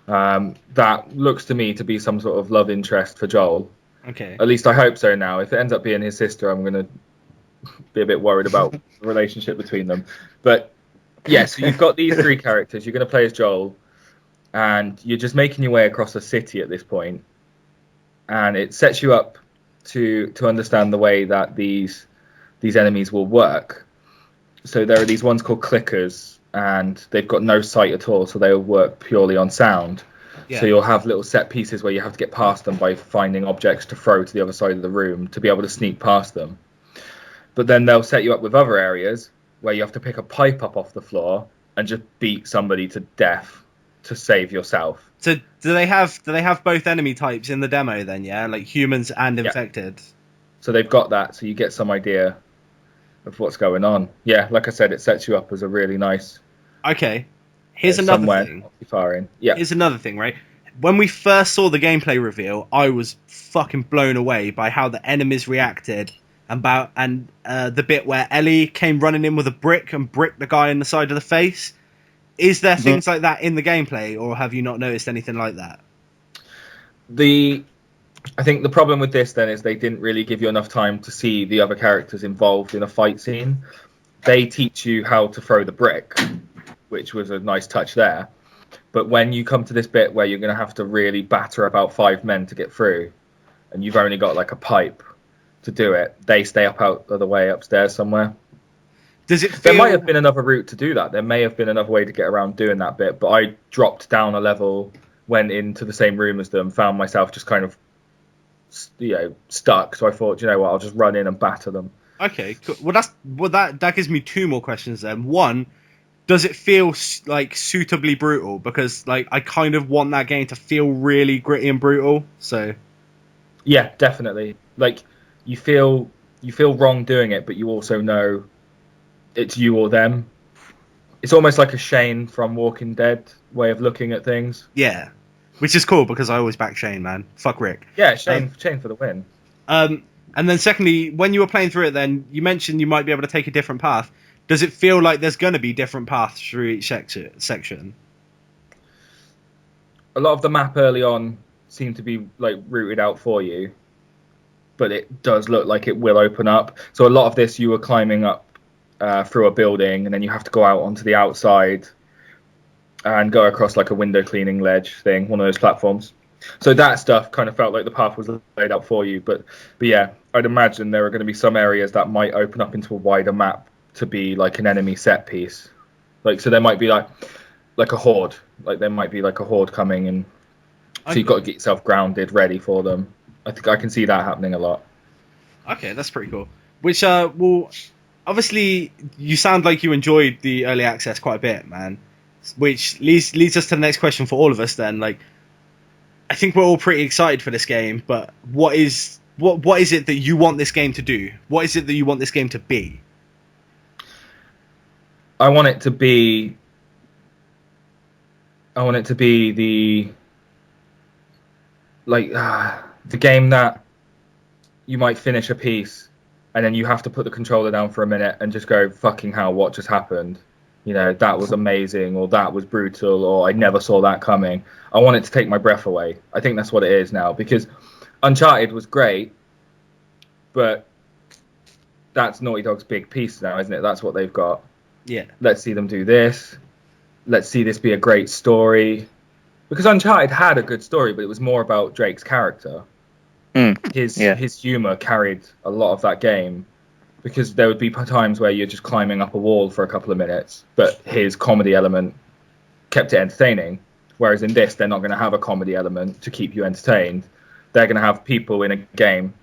that looks to me to be some sort of love interest for Joel. Okay. At least I hope so now. If it ends up being his sister, I'm going to be a bit worried about the relationship between them. But yeah, so you've got these three characters. You're going to play as Joel, and you're just making your way across a city at this point, and it sets you up to understand the way that these enemies will work. So there are these ones called clickers, and they've got no sight at all, so they'll work purely on sound. Yeah. So you'll have little set pieces where you have to get past them by finding objects to throw to the other side of the room to be able to sneak past them. But then they'll set you up with other areas where you have to pick a pipe up off the floor and just beat somebody to death to save yourself. So do they have both enemy types in the demo then, yeah? Like humans and infected? Yeah. So they've got that, so you get some idea of what's going on. Yeah, like I said, it sets you up as a really nice... Okay. Here's another thing. Not too far in. Yeah. Here's another thing, right? When we first saw the gameplay reveal, I was fucking blown away by how the enemies reacted and the bit where Ellie came running in with a brick and bricked the guy in the side of the face. Is there things like that in the gameplay, or have you not noticed anything like that? I think the problem with this then is they didn't really give you enough time to see the other characters involved in a fight scene. They teach you how to throw the brick, which was a nice touch there. But when you come to this bit where you're going to have to really batter about 5 men to get through, and you've only got like a pipe to do it, they stay up out of the way upstairs somewhere. There might have been another route to do that. There may have been another way to get around doing that bit, but I dropped down a level, went into the same room as them, found myself just kind of stuck. So I thought, what, I'll just run in and batter them. Okay, cool. Well, that gives me 2 more questions then. One, does it feel like suitably brutal? Because like I kind of want that game to feel really gritty and brutal. So yeah, definitely. Like you feel wrong doing it, but you also know it's you or them. It's almost like a Shane from Walking Dead way of looking at things. Yeah, which is cool because I always back Shane, man. Fuck Rick. Yeah, Shane for the win. And then secondly, when you were playing through it, then you mentioned you might be able to take a different path. Does it feel like there's going to be different paths through each section? A lot of the map early on seemed to be like routed out for you, but it does look like it will open up. So a lot of this you were climbing up through a building, and then you have to go out onto the outside and go across like a window cleaning ledge thing, one of those platforms. So that stuff kind of felt like the path was laid out for you. But yeah, I'd imagine there are going to be some areas that might open up into a wider map to be like an enemy set piece. Like, so there might be like a horde. Like there might be like a horde coming, and so you've got to get yourself grounded, ready for them. I think I can see that happening a lot. Okay, that's pretty cool. Which well, obviously you sound like you enjoyed the early access quite a bit, man. Which leads us to the next question for all of us then. Like, I think we're all pretty excited for this game, but what is it that you want this game to do? What is it that you want this game to be? I want it to be the the game that you might finish a piece and then you have to put the controller down for a minute and just go, fucking hell, what just happened? You know, that was amazing, or that was brutal, or I never saw that coming. I want it to take my breath away. I think that's what it is now, because Uncharted was great, but that's Naughty Dog's big piece now, isn't it? That's what they've got. Yeah. Let's see them do this. Let's see this be a great story. Because Uncharted had a good story, but it was more about Drake's character. His humour carried a lot of that game, because there would be times where you're just climbing up a wall for a couple of minutes, but his comedy element kept it entertaining. Whereas in this, they're not going to have a comedy element to keep you entertained. They're going to have people in a game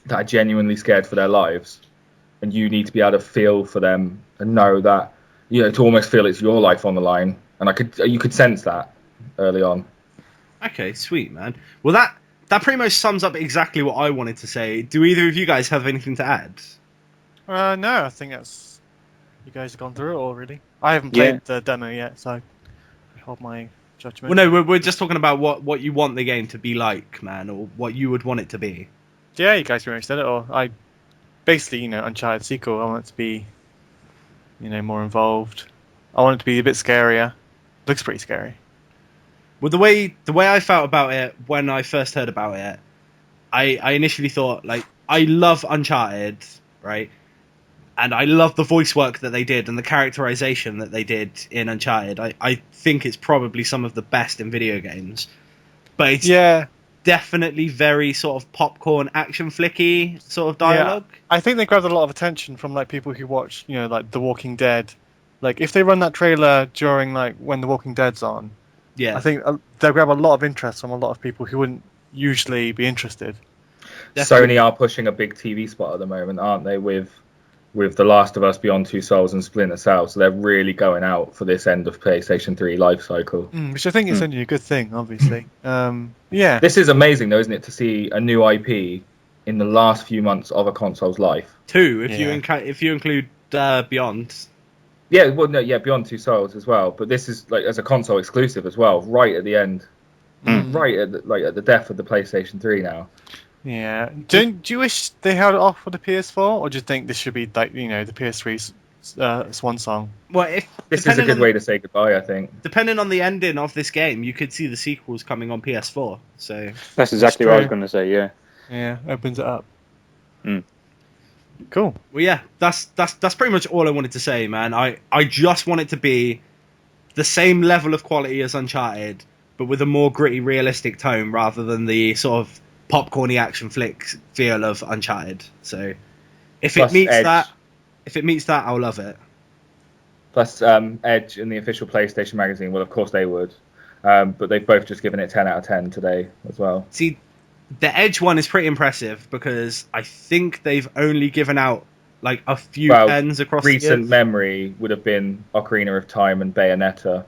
that are genuinely scared for their lives, and you need to be able to feel for them and know that, you know, to almost feel it's your life on the line. And you could sense that early on. Okay, sweet, man. Well, that pretty much sums up exactly what I wanted to say. Do either of you guys have anything to add? No, I think that's... You guys have gone through it all, really. I haven't played the demo yet, so I hold my judgment. Well, no, we're just talking about what you want the game to be like, man, or what you would want it to be. Yeah, you guys pretty much said it all. I basically, you know, Uncharted sequel, I want it to be, you know, more involved. I want it to be a bit scarier. Looks pretty scary. Well, the way I felt about it when I first heard about it, I initially thought, like, I love Uncharted, right? And I love the voice work that they did and the characterization that they did in Uncharted. I think it's probably some of the best in video games. But it's definitely very sort of popcorn action flicky sort of dialogue. Yeah. I think they grabbed a lot of attention from like people who watch, you know, like The Walking Dead. Like if they run that trailer during like when The Walking Dead's on, I think they'll grab a lot of interest from a lot of people who wouldn't usually be interested. Definitely. Sony are pushing a big TV spot at the moment, aren't they, with The Last of Us, Beyond Two Souls and Splinter Cell, so they're really going out for this end of PlayStation 3 life cycle. Which I think is only a good thing, obviously. Yeah. This is amazing, though, isn't it, to see a new IP in the last few months of a console's life. Two, if you include Beyond. Yeah, well, no, Beyond Two Souls as well, but this is like as a console exclusive as well, right at the end, right at the death of the PlayStation 3 now. Yeah. Do you wish they held it off for the PS4, or do you think this should be like, you know, the PS3's swan song? Well, this is a good way to say goodbye, I think. Depending on the ending of this game, you could see the sequels coming on PS4. So that's exactly what I was going to say. Yeah. Yeah, opens it up. Cool. Well, yeah, that's pretty much all I wanted to say, man. I just want it to be the same level of quality as Uncharted, but with a more gritty, realistic tone rather than the sort of popcorny action flick feel of Uncharted. So if it meets that, I'll love it. Plus Edge in the official PlayStation magazine, well, of course they would, but they've both just given it 10 out of 10 today as well. See, the Edge one is pretty impressive because I think they've only given out like a few pens across recent the memory would have been Ocarina of Time and Bayonetta.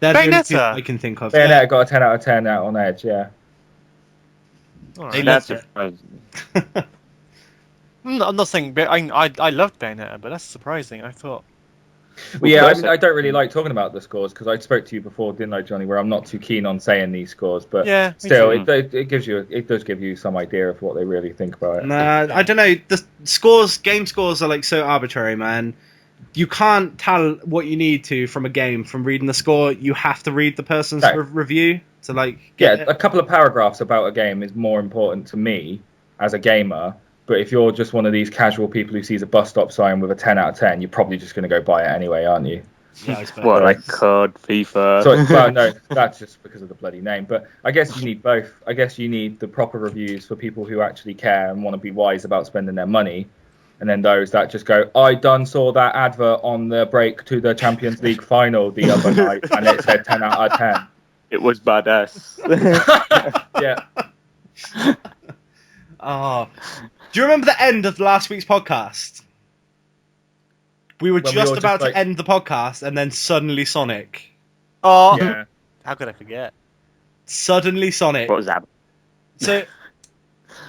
They're the only two I can think of. Bayonetta got a 10 out of 10 out on Edge, yeah. They loved it. I'm not saying I loved Bayonetta, but that's surprising. I thought. Well, yeah, I don't really like talking about the scores because I spoke to you before, didn't I, Johnny? Where I'm not too keen on saying these scores, but still, it does give you some idea of what they really think about it. Nah, I don't know. The game scores are like so arbitrary, man. You can't tell what you need to from a game from reading the score. You have to read the person's review to like. A couple of paragraphs about a game is more important to me as a gamer. But if you're just one of these casual people who sees a bus stop sign with a 10 out of 10, you're probably just going to go buy it anyway, aren't you? Yeah, I suppose. What, like COD, FIFA? Well, no, that's just because of the bloody name. But I guess you need both. I guess you need the proper reviews for people who actually care and want to be wise about spending their money. And then those that just go, I saw that advert on the break to the Champions League final the other night, and it said 10 out of 10. It was badass. Yeah. Oh. Do you remember the end of last week's podcast? We were just about to end the podcast, and then suddenly Sonic. Oh, yeah. How could I forget? Suddenly Sonic. What was that? So,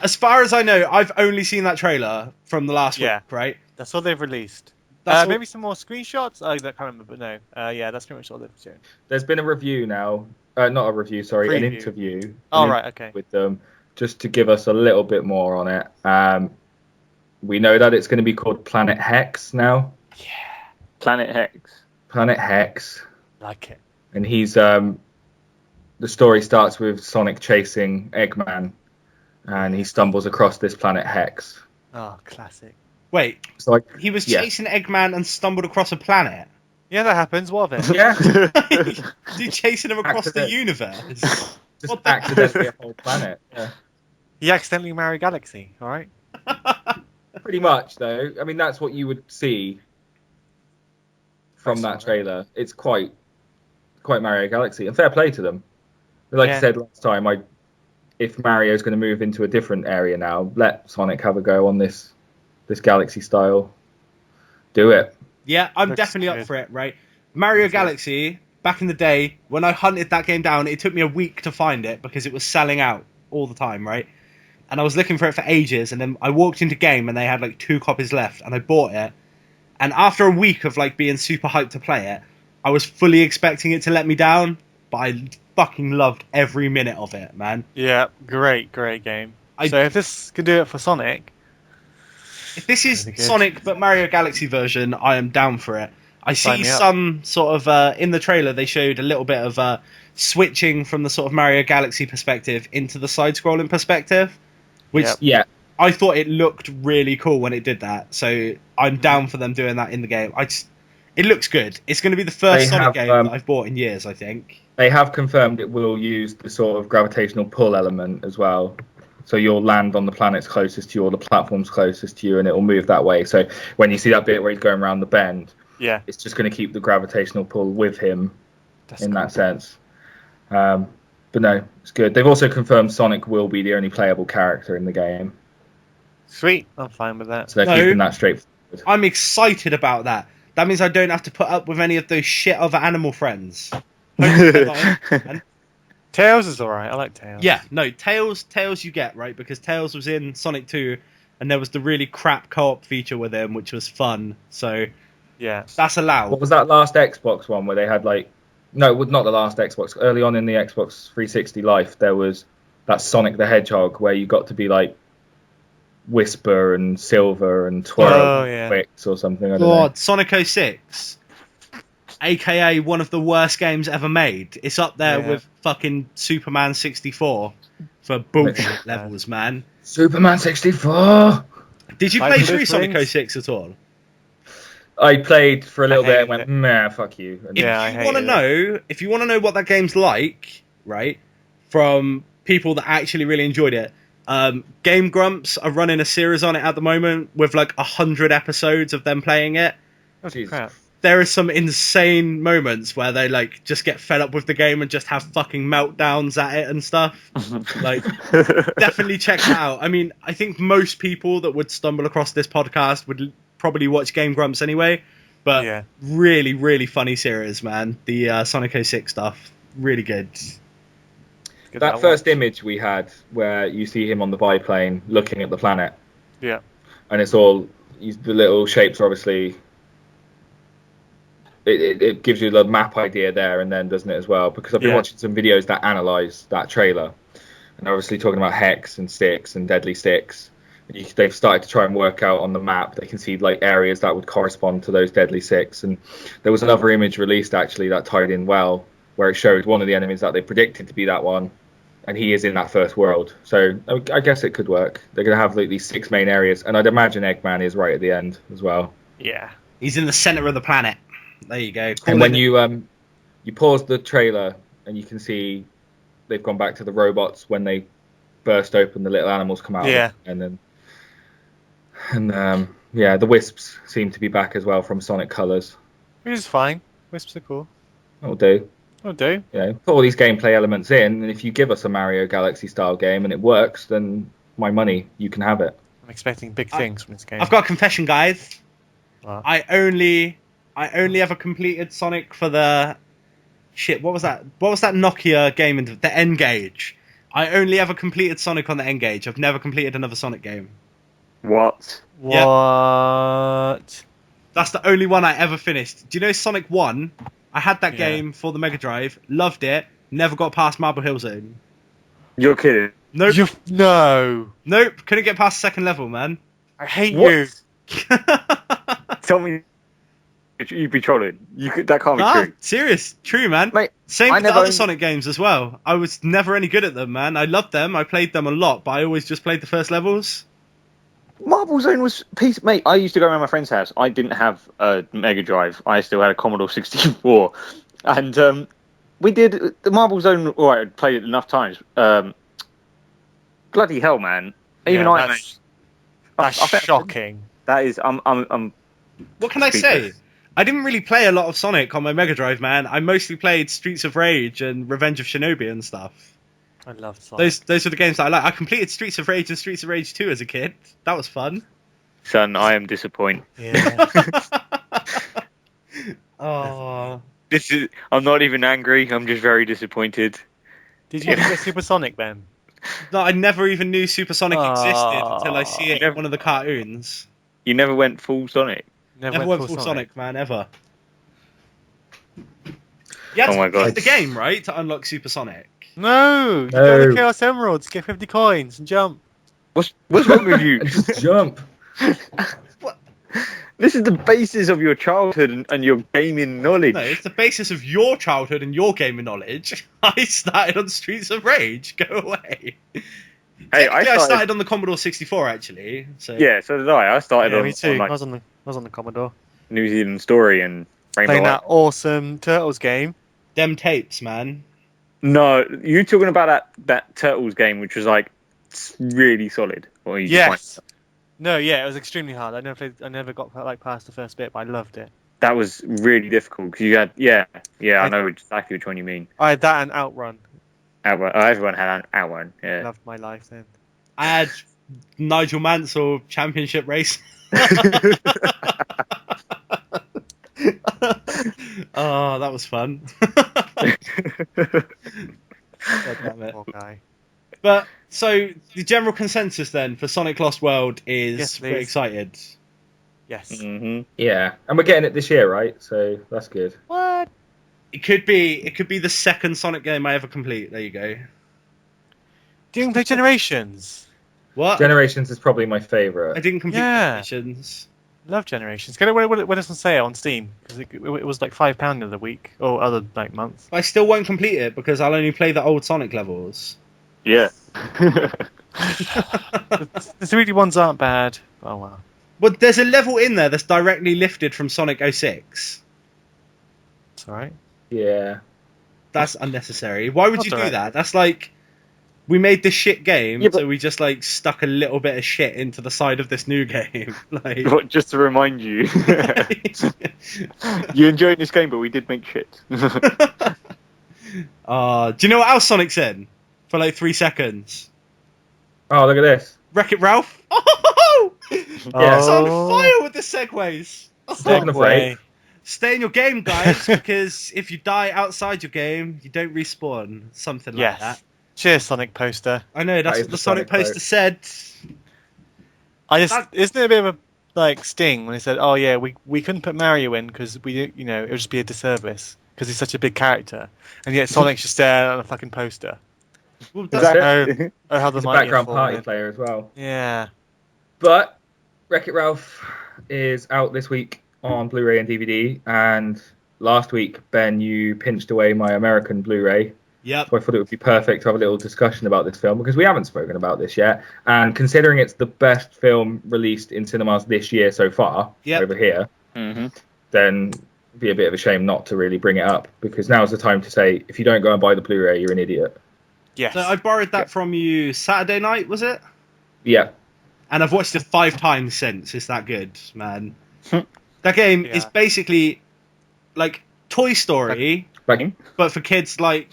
as far as I know, I've only seen that trailer from the last Yeah. week, right? That's all they've released. That's all- Maybe some more screenshots. I can't remember, but no. Yeah, that's pretty much all they've shown. There's been a review now. Not a review, sorry, an Preview. interview. Oh, An right, okay. With them, just to give us a little bit more on it. We know that it's going to be called Planet Hex now. Planet Hex. Planet Hex. Like it. And he's the story starts with Sonic chasing Eggman, and he stumbles across this planet Hex. Oh, classic. Wait, So he was yeah. chasing Eggman and stumbled across a planet. Yeah, that happens. What of it? Yeah, Is he chasing him across the Accident. universe? just What the- accidentally a whole planet. Yeah. He accidentally married Galaxy. All right. Pretty much, though. I mean, that's what you would see from that trailer. It's quite Mario Galaxy, and fair play to them. Like I said last time, if Mario's going to move into a different area now, let Sonic have a go on this Galaxy style. Do it. Yeah, I'm Looks definitely good. up for it, right? Mario Galaxy, back in the day, when I hunted that game down, it took me a week to find it because it was selling out all the time, right? And I was looking for it for ages, and then I walked into game and they had like 2 copies left, and I bought it. And after a week of like being super hyped to play it, I was fully expecting it to let me down, but I fucking loved every minute of it, man. Yeah, great game. I- So if this could do it for Sonic, If this is Really good. Sonic but Mario Galaxy version, I am down for it. I Sign see me up. some sort of in the trailer they showed a little bit of switching from the sort of Mario Galaxy perspective into the side-scrolling perspective, which Yep. Yeah. I thought it looked really cool when it did that. So I'm down for them doing that in the game. It looks good. It's going to be the first They Sonic have, game that I've bought in years, I think. They have confirmed it will use the sort of gravitational pull element as well. So you'll land on the planets closest to you or the platforms closest to you, and it will move that way. So when you see that bit where he's going around the bend, yeah, it's just going to keep the gravitational pull with him that's in cool. that sense. But no, it's good. They've also confirmed Sonic will be the only playable character in the game. Sweet, I'm fine with that. So they're No. keeping that straightforward. I'm excited about that. That means I don't have to put up with any of those shit other animal friends. And Tails is alright. I like Tails. yeah, no, Tails you get, right? Because Tails was in Sonic 2, and there was the really crap co-op feature with him, which was fun. So Yeah. that's What allowed. was that last Xbox one where they had like... No, not the last Xbox. Early on in the Xbox 360 life, there was that Sonic the Hedgehog where you got to be like Whisper and Silver and Twirl Oh, and yeah. Twix or something. I don't know. God, Sonic 06, aka one of the worst games ever made. It's up there Yeah. with fucking Superman 64 for bullshit levels, man. Superman 64! Did you Five play Minute through Sonic Rings? 06 at all? I played for a little bit and hated went, meh, fuck you. And Yeah, I If you want to hated know, if you want to know what that game's like, right, from people that actually really enjoyed it, Game Grumps are running a series on it at the moment with like 100 episodes of them playing it. Oh, Jesus. crap. There are some insane moments where they like just get fed up with the game and just have fucking meltdowns at it and stuff. Like, definitely check that out. I mean, I think most people that would stumble across this podcast would probably watch Game Grumps anyway, but Yeah. really, really funny series, man. The Sonic 06 stuff, really good. Good That one. first image we had where you see him on the biplane looking at the planet, Yeah. and it's all... The little shapes are obviously... It gives you the map idea there and then, doesn't it, as well? Because I've been Yeah. watching some videos that analyse that trailer, and they're obviously talking about Hex and Sticks and Deadly Sticks. They've started to try and work out on the map. They can see like areas that would correspond to those Deadly Six. And there was another image released actually that tied in well, where it showed one of the enemies that they predicted to be that one, and he is in that first world. So I guess it could work. They're going to have like these 6 main areas, and I'd imagine Eggman is right at the end as well. Yeah. He's in the center of the planet. There you go. And when you pause the trailer and you can see they've gone back to the robots when they burst open, the little animals come out. Yeah. And the Wisps seem to be back as well from Sonic Colors. Which is fine. Wisps are cool. That'll do. I'll do. You know, put all these gameplay elements in, and if you give us a Mario Galaxy style game and it works, then my money, you can have it. I'm expecting big things from this game. I've got a confession, guys. What? I only ever completed Sonic for the shit, what was that? What was that Nokia game? The N-Gage. I only ever completed Sonic on the N-Gage. I've never completed another Sonic game. What? What? That's the only one I ever finished. Do you know Sonic 1? I had that Yeah. game for the Mega Drive. Loved it. Never got past Marble Hill Zone. You're kidding. Nope. No. Nope. Couldn't get past the second level, man. I hate What? you. Tell me you'd be trolling. That can't be Nah, true. serious. True, man. Mate, Same I with the never other owned- Sonic games as well. I was never any good at them, man. I loved them. I played them a lot, but I always just played the first levels. Marble Zone was piece, mate. I used to go around my friend's house. I didn't have a Mega Drive. I still had a Commodore 64, and we did the Marble Zone. All right, I played it enough times. Bloody hell, man! Even Yeah, I. that's I think- shocking. That is. I'm. What can I say? I didn't really play a lot of Sonic on my Mega Drive, man. I mostly played Streets of Rage and Revenge of Shinobi and stuff. I love Sonic. Those are the games that I like. I completed Streets of Rage and Streets of Rage 2 as a kid. That was fun. Son, I am disappointed. Yeah. Oh. This is. I'm not even angry. I'm just very disappointed. Did you ever get Supersonic then? No, I never even knew Supersonic existed Aw. until I see it in one of the cartoons. You never went full Sonic. Never went full Sonic, man, ever. You had Oh to my God. beat the game, right, to unlock Supersonic? No, you No. go to Chaos Emeralds, get 50 coins and jump. What's wrong with you? Just jump. This is the basis of your childhood and your gaming knowledge. No, it's the basis of your childhood and your gaming knowledge. I started on Streets of Rage. Go away. Hey, I started on the Commodore 64, actually. So. Yeah, so did I. I started Yeah, on, me too. on I like was on the Commodore. New Zealand Story and Rainbow. Playing Light. that awesome Turtles game. Them tapes, man. No, you talking about that Turtles game, which was like really solid. Or you just Yes. No, yeah, it was extremely hard. I never got like past the first bit, but I loved it. that was really difficult because you had I know exactly which one you mean. I had that and Outrun. Outrun. Oh, everyone had Outrun. Yeah. Loved my life then. I had Nigel Mansell Championship Race. Oh, that was fun. God damn it. Poor guy. But so the general consensus then for Sonic Lost World is Yes, we're please. excited. Yes. hmm Yeah, and we're getting it this year, right? So that's good. What? It could be the second Sonic game I ever complete. There you go. Do you even play Generations? What? Generations is probably my I favourite. didn't complete Yeah. Generations. Love Generations. Get it when it's on sale on Steam because it was like £5 the other week or other like month. I still won't complete it because I'll only play the old Sonic levels. Yeah. The 3D ones aren't bad. Oh well. But there's a level in there that's directly lifted from Sonic 06. It's alright. Yeah. That's unnecessary. Why would That's you do alright. that? That's like we made this shit game, Yeah, but- so we just like stuck a little bit of shit into the side of this new game. Like, What, just to remind you, you enjoyed this game, but we did make shit. do you know what else Sonic's in? For like 3 seconds. Oh, look at this. Wreck-It Ralph. Oh! Yeah. It's on fire with the segways. Taking a break. Stay in your game, guys, because if you die outside your game, you don't respawn. Something like Yes. that. Cheers, Sonic poster. I know, that's That is what the the Sonic Sonic poster quote. said. Isn't it a bit of a like sting when they said, "Oh yeah, we couldn't put Mario in because it would just be a disservice because he's such a big character," and yet Sonic's just there on a fucking poster. Well, That's that's, it. Oh, how the He's a mighty background have party fallen. player as well. Yeah. But Wreck-It Ralph is out this week on Blu-ray and DVD, and last week, Ben, you pinched away my American Blu-ray. yep. So I thought it would be perfect to have a little discussion about this film because we haven't spoken about this yet. And considering it's the best film released in cinemas this year so far Yep. over here, hmm then it'd be a bit of a shame not to really bring it up because now's the time to say if you don't go and buy the Blu-ray, you're an idiot. Yes. So I borrowed that from you Saturday night, was it? Yeah. And I've watched it 5 times since. It's that good, man. That game is Yeah. basically like Toy Story, Like, but for kids like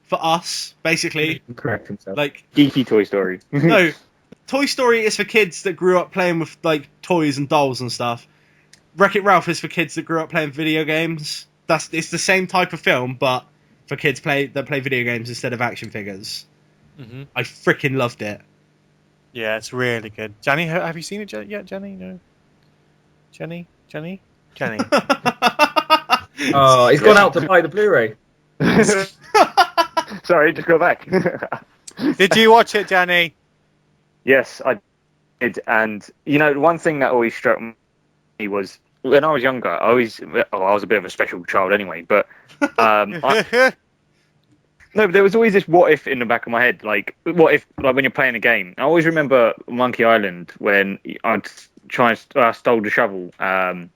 for us, basically. correct himself. Like Geeky Toy Story. no, Toy Story is for kids that grew up playing with like toys and dolls and stuff. Wreck-It Ralph is for kids that grew up playing video games. It's the same type of film, but for kids that play video games instead of action figures. Mm-hmm. I freaking loved it. Yeah, it's really good. Jenny, have you seen it yet, Jenny? No. Jenny. Oh, he's gone out to buy the Blu-ray. Sorry, just go back. Did you watch it, Jenny? Yes, I did. And, you know, one thing that always struck me was, when I was younger, I was a bit of a special child anyway, but no, but there was always this what if in the back of my head, like what if, like when you're playing a game. I always remember Monkey Island when I'd stole the shovel. I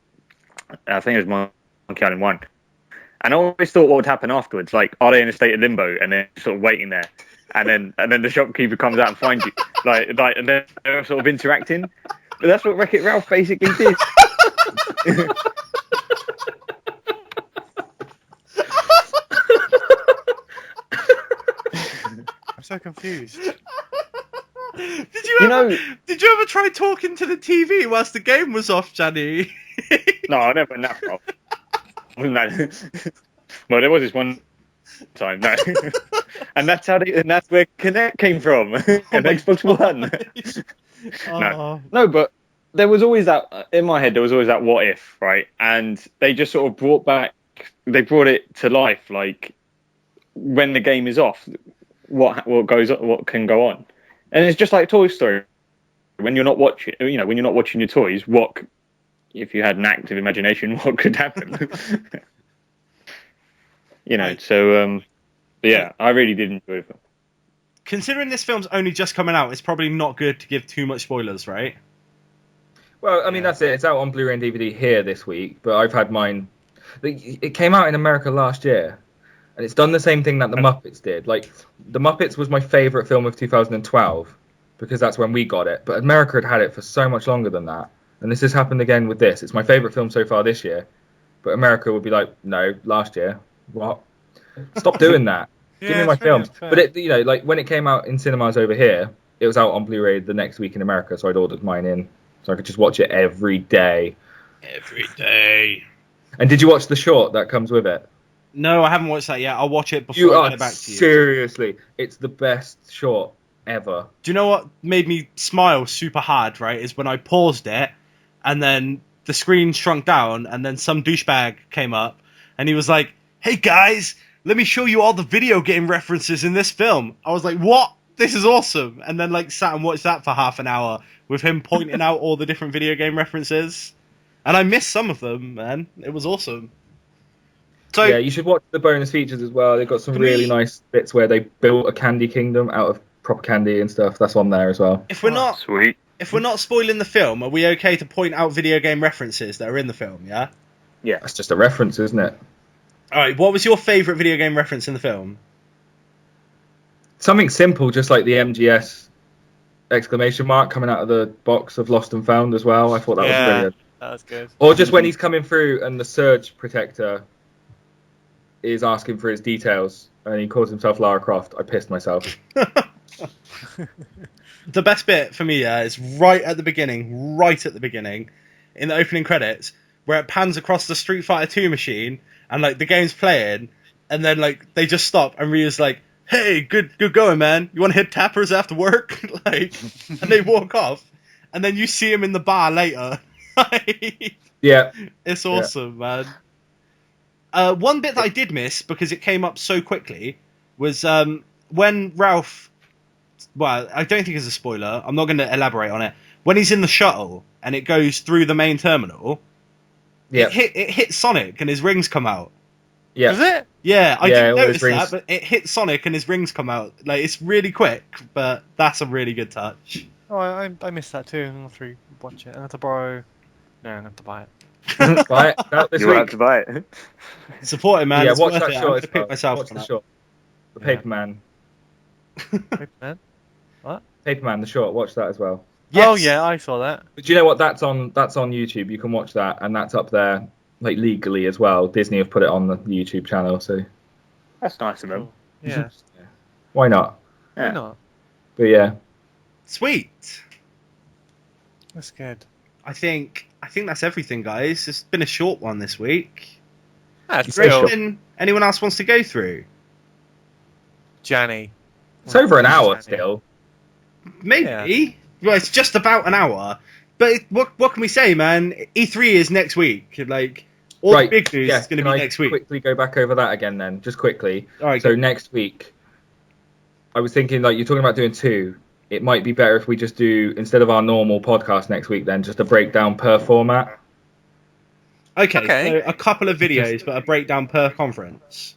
think it was Monkey Island 1. And I always thought what would happen afterwards, like are they in a state of limbo and they're sort of waiting there, and then the shopkeeper comes out and finds you, like and then they're sort of interacting. But that's what Wreck-It Ralph basically did. I'm so confused. Did you ever try talking to the TV whilst the game was off, Johnny? No, I never went that far. No. Well, there was this one time, no. And that's where Kinect came from, and Xbox One. No, but there was always that in my head. There was always that what if, right? And they just sort of brought it to life, like when the game is off, what can go on, and it's just like Toy Story. When you're not watching, when you're not watching your toys, if you had an active imagination, what could happen? So yeah, I really did enjoy it. Considering this film's only just coming out, it's probably not good to give too much spoilers, right? Well, I mean, that's it. It's out on Blu-ray and DVD here this week, but I've had mine. It came out in America last year, and it's done the same thing that The Muppets did. Like, The Muppets was my favourite film of 2012, because that's when we got it, but America had it for so much longer than that. And this has happened again with this. It's my favourite film so far this year, but America would be like, no, last year. What? Stop doing that. Give me my films. Fair. But like when it came out in cinemas over here, it was out on Blu-ray the next week in America, so I'd ordered mine in, so I could just watch it every day. Every day. And did you watch the short that comes with it? No, I haven't watched that yet. I'll watch it before I get it back to you. Seriously, it's the best short ever. Do you know what made me smile super hard, right, is when I paused it, and then the screen shrunk down, and then some douchebag came up, and he was like, hey guys, let me show you all the video game references in this film. I was like, what? This is awesome. And then sat and watched that for half an hour with him pointing out all the different video game references. And I missed some of them, man. It was awesome. So yeah, you should watch the bonus features as well. They've got some really nice bits where they built a candy kingdom out of proper candy and stuff. That's on there as well. If we're not spoiling the film, are we okay to point out video game references that are in the film, yeah? Yeah. That's just a reference, isn't it? Alright, what was your favourite video game reference in the film? Something simple, just like the MGS exclamation mark coming out of the box of Lost and Found as well. I thought that was brilliant. That was good. Or just when he's coming through and the surge protector is asking for his details and he calls himself Lara Croft. I pissed myself. The best bit for me is right at the beginning, in the opening credits, where it pans across the Street Fighter 2 machine and the game's playing, and then they just stop and Ryu's like, hey, good going, man. You want to hit tappers after work? And they walk off, and then you see him in the bar later. Yeah, it's awesome, man. One bit that I did miss because it came up so quickly was when Ralph. Well, I don't think it's a spoiler. I'm not going to elaborate on it. When he's in the shuttle and it goes through the main terminal, it hit Sonic and his rings come out. Yeah. Was it? Yeah, I didn't notice that, but it hit Sonic and his rings come out. It's really quick, but that's a really good touch. Oh, I missed that too. I'll have to watch it. I have to borrow. No, I have to buy it. Buy it out this week. Have to buy it. Support it, man. Yeah, it's watch worth that it. short. Pick myself watch the short. The Paperman. Paperman? What? Paperman, the short. Watch that as well. Yes. Oh yeah, I saw that. But do you know what? That's on YouTube. You can watch that, and that's up there legally as well. Disney have put it on the YouTube channel, so that's nice of them. Cool. Yeah. Why not? Yeah. Why not? But yeah. Sweet. That's good. I think that's everything, guys. It's been a short one this week. That's great. Anyone else wants to go through? Janny. It's over an hour Janny. still. Maybe. Yeah. Well, it's just about an hour. But what can we say, man? E3 is next week. Like, all the big news is going to be next week. Quickly go back over that again then, just quickly. All right. So next week, I was thinking, like, you're talking about doing 2. It might be better if we just do, instead of our normal podcast next week, then just a breakdown per format. Okay. So a couple of videos, but a breakdown per conference.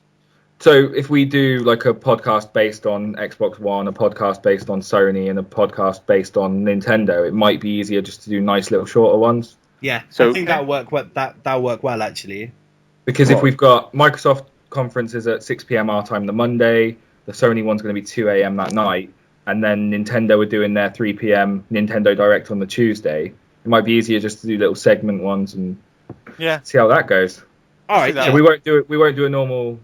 So if we do like a podcast based on Xbox One, a podcast based on Sony, and a podcast based on Nintendo, it might be easier just to do nice little shorter ones. Yeah, So- I think that'll work. That'll work well, actually. Because if we've got Microsoft conferences at 6 p.m. our time the Monday, the Sony one's going to be 2 a.m. that night, and then Nintendo are doing their 3 p.m. Nintendo Direct on the Tuesday, it might be easier just to do little segment ones and see how that goes. All right. that. So we won't do a normal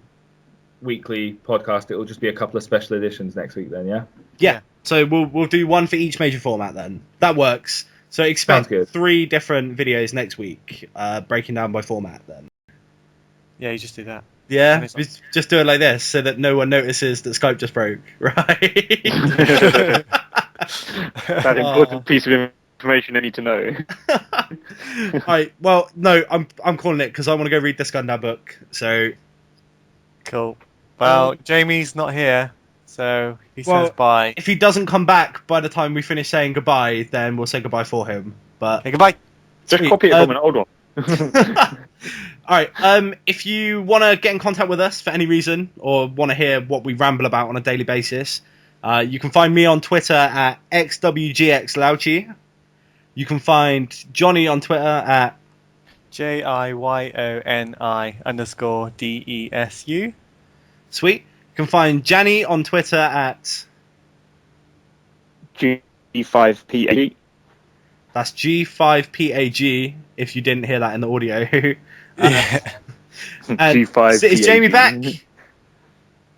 weekly podcast. It will just be a couple of special editions next week then, yeah? Yeah. So we'll do one for each major format then. That works. So Sounds expect good. 3 different videos next week, breaking down by format then. Yeah, you just do that. Yeah, Nice. we just do it like this so that no one notices that Skype just broke, right? That important piece of information I need to know. Right. Well, no, I'm calling it because I want to go read this Gundam book. So Cool. Well, Jamie's not here, so he Well- says bye. if he doesn't come back by the time we finish saying goodbye, then we'll say goodbye for him. But Hey, goodbye. Just Sweet. copy it from an old one. all right. If you want to get in contact with us for any reason or want to hear what we ramble about on a daily basis, you can find me on Twitter at xwgxlouchy. You can find Johnny on Twitter at JIYONI_DESU. Sweet. You can find Janny on Twitter at G5PA. that's G5PAG. If you didn't hear that in the audio. Yeah. And G5 is Jamie back?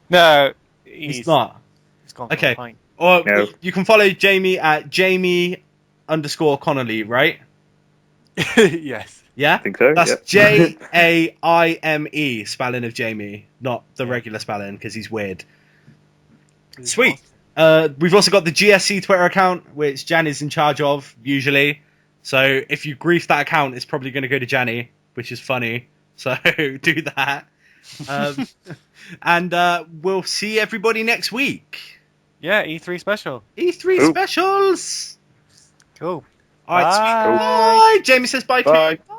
No, He's not. He's gone for Okay. a pint. Or No. you can follow Jamie at Jamie_Connolly, right? Yes. Yeah? I think so. That's yeah. JAIME spelling of Jamie, not the regular spelling because he's weird. Sweet. We've also got the GSC Twitter account, which Jan is in charge of, usually. So if you grief that account, it's probably going to go to Janny, which is funny. So do that. And we'll see everybody next week. Yeah, E3 special. E3 Cool. specials. Cool. All right, Bye. sweet. Bye. Jamie says bye. Bye. Bye.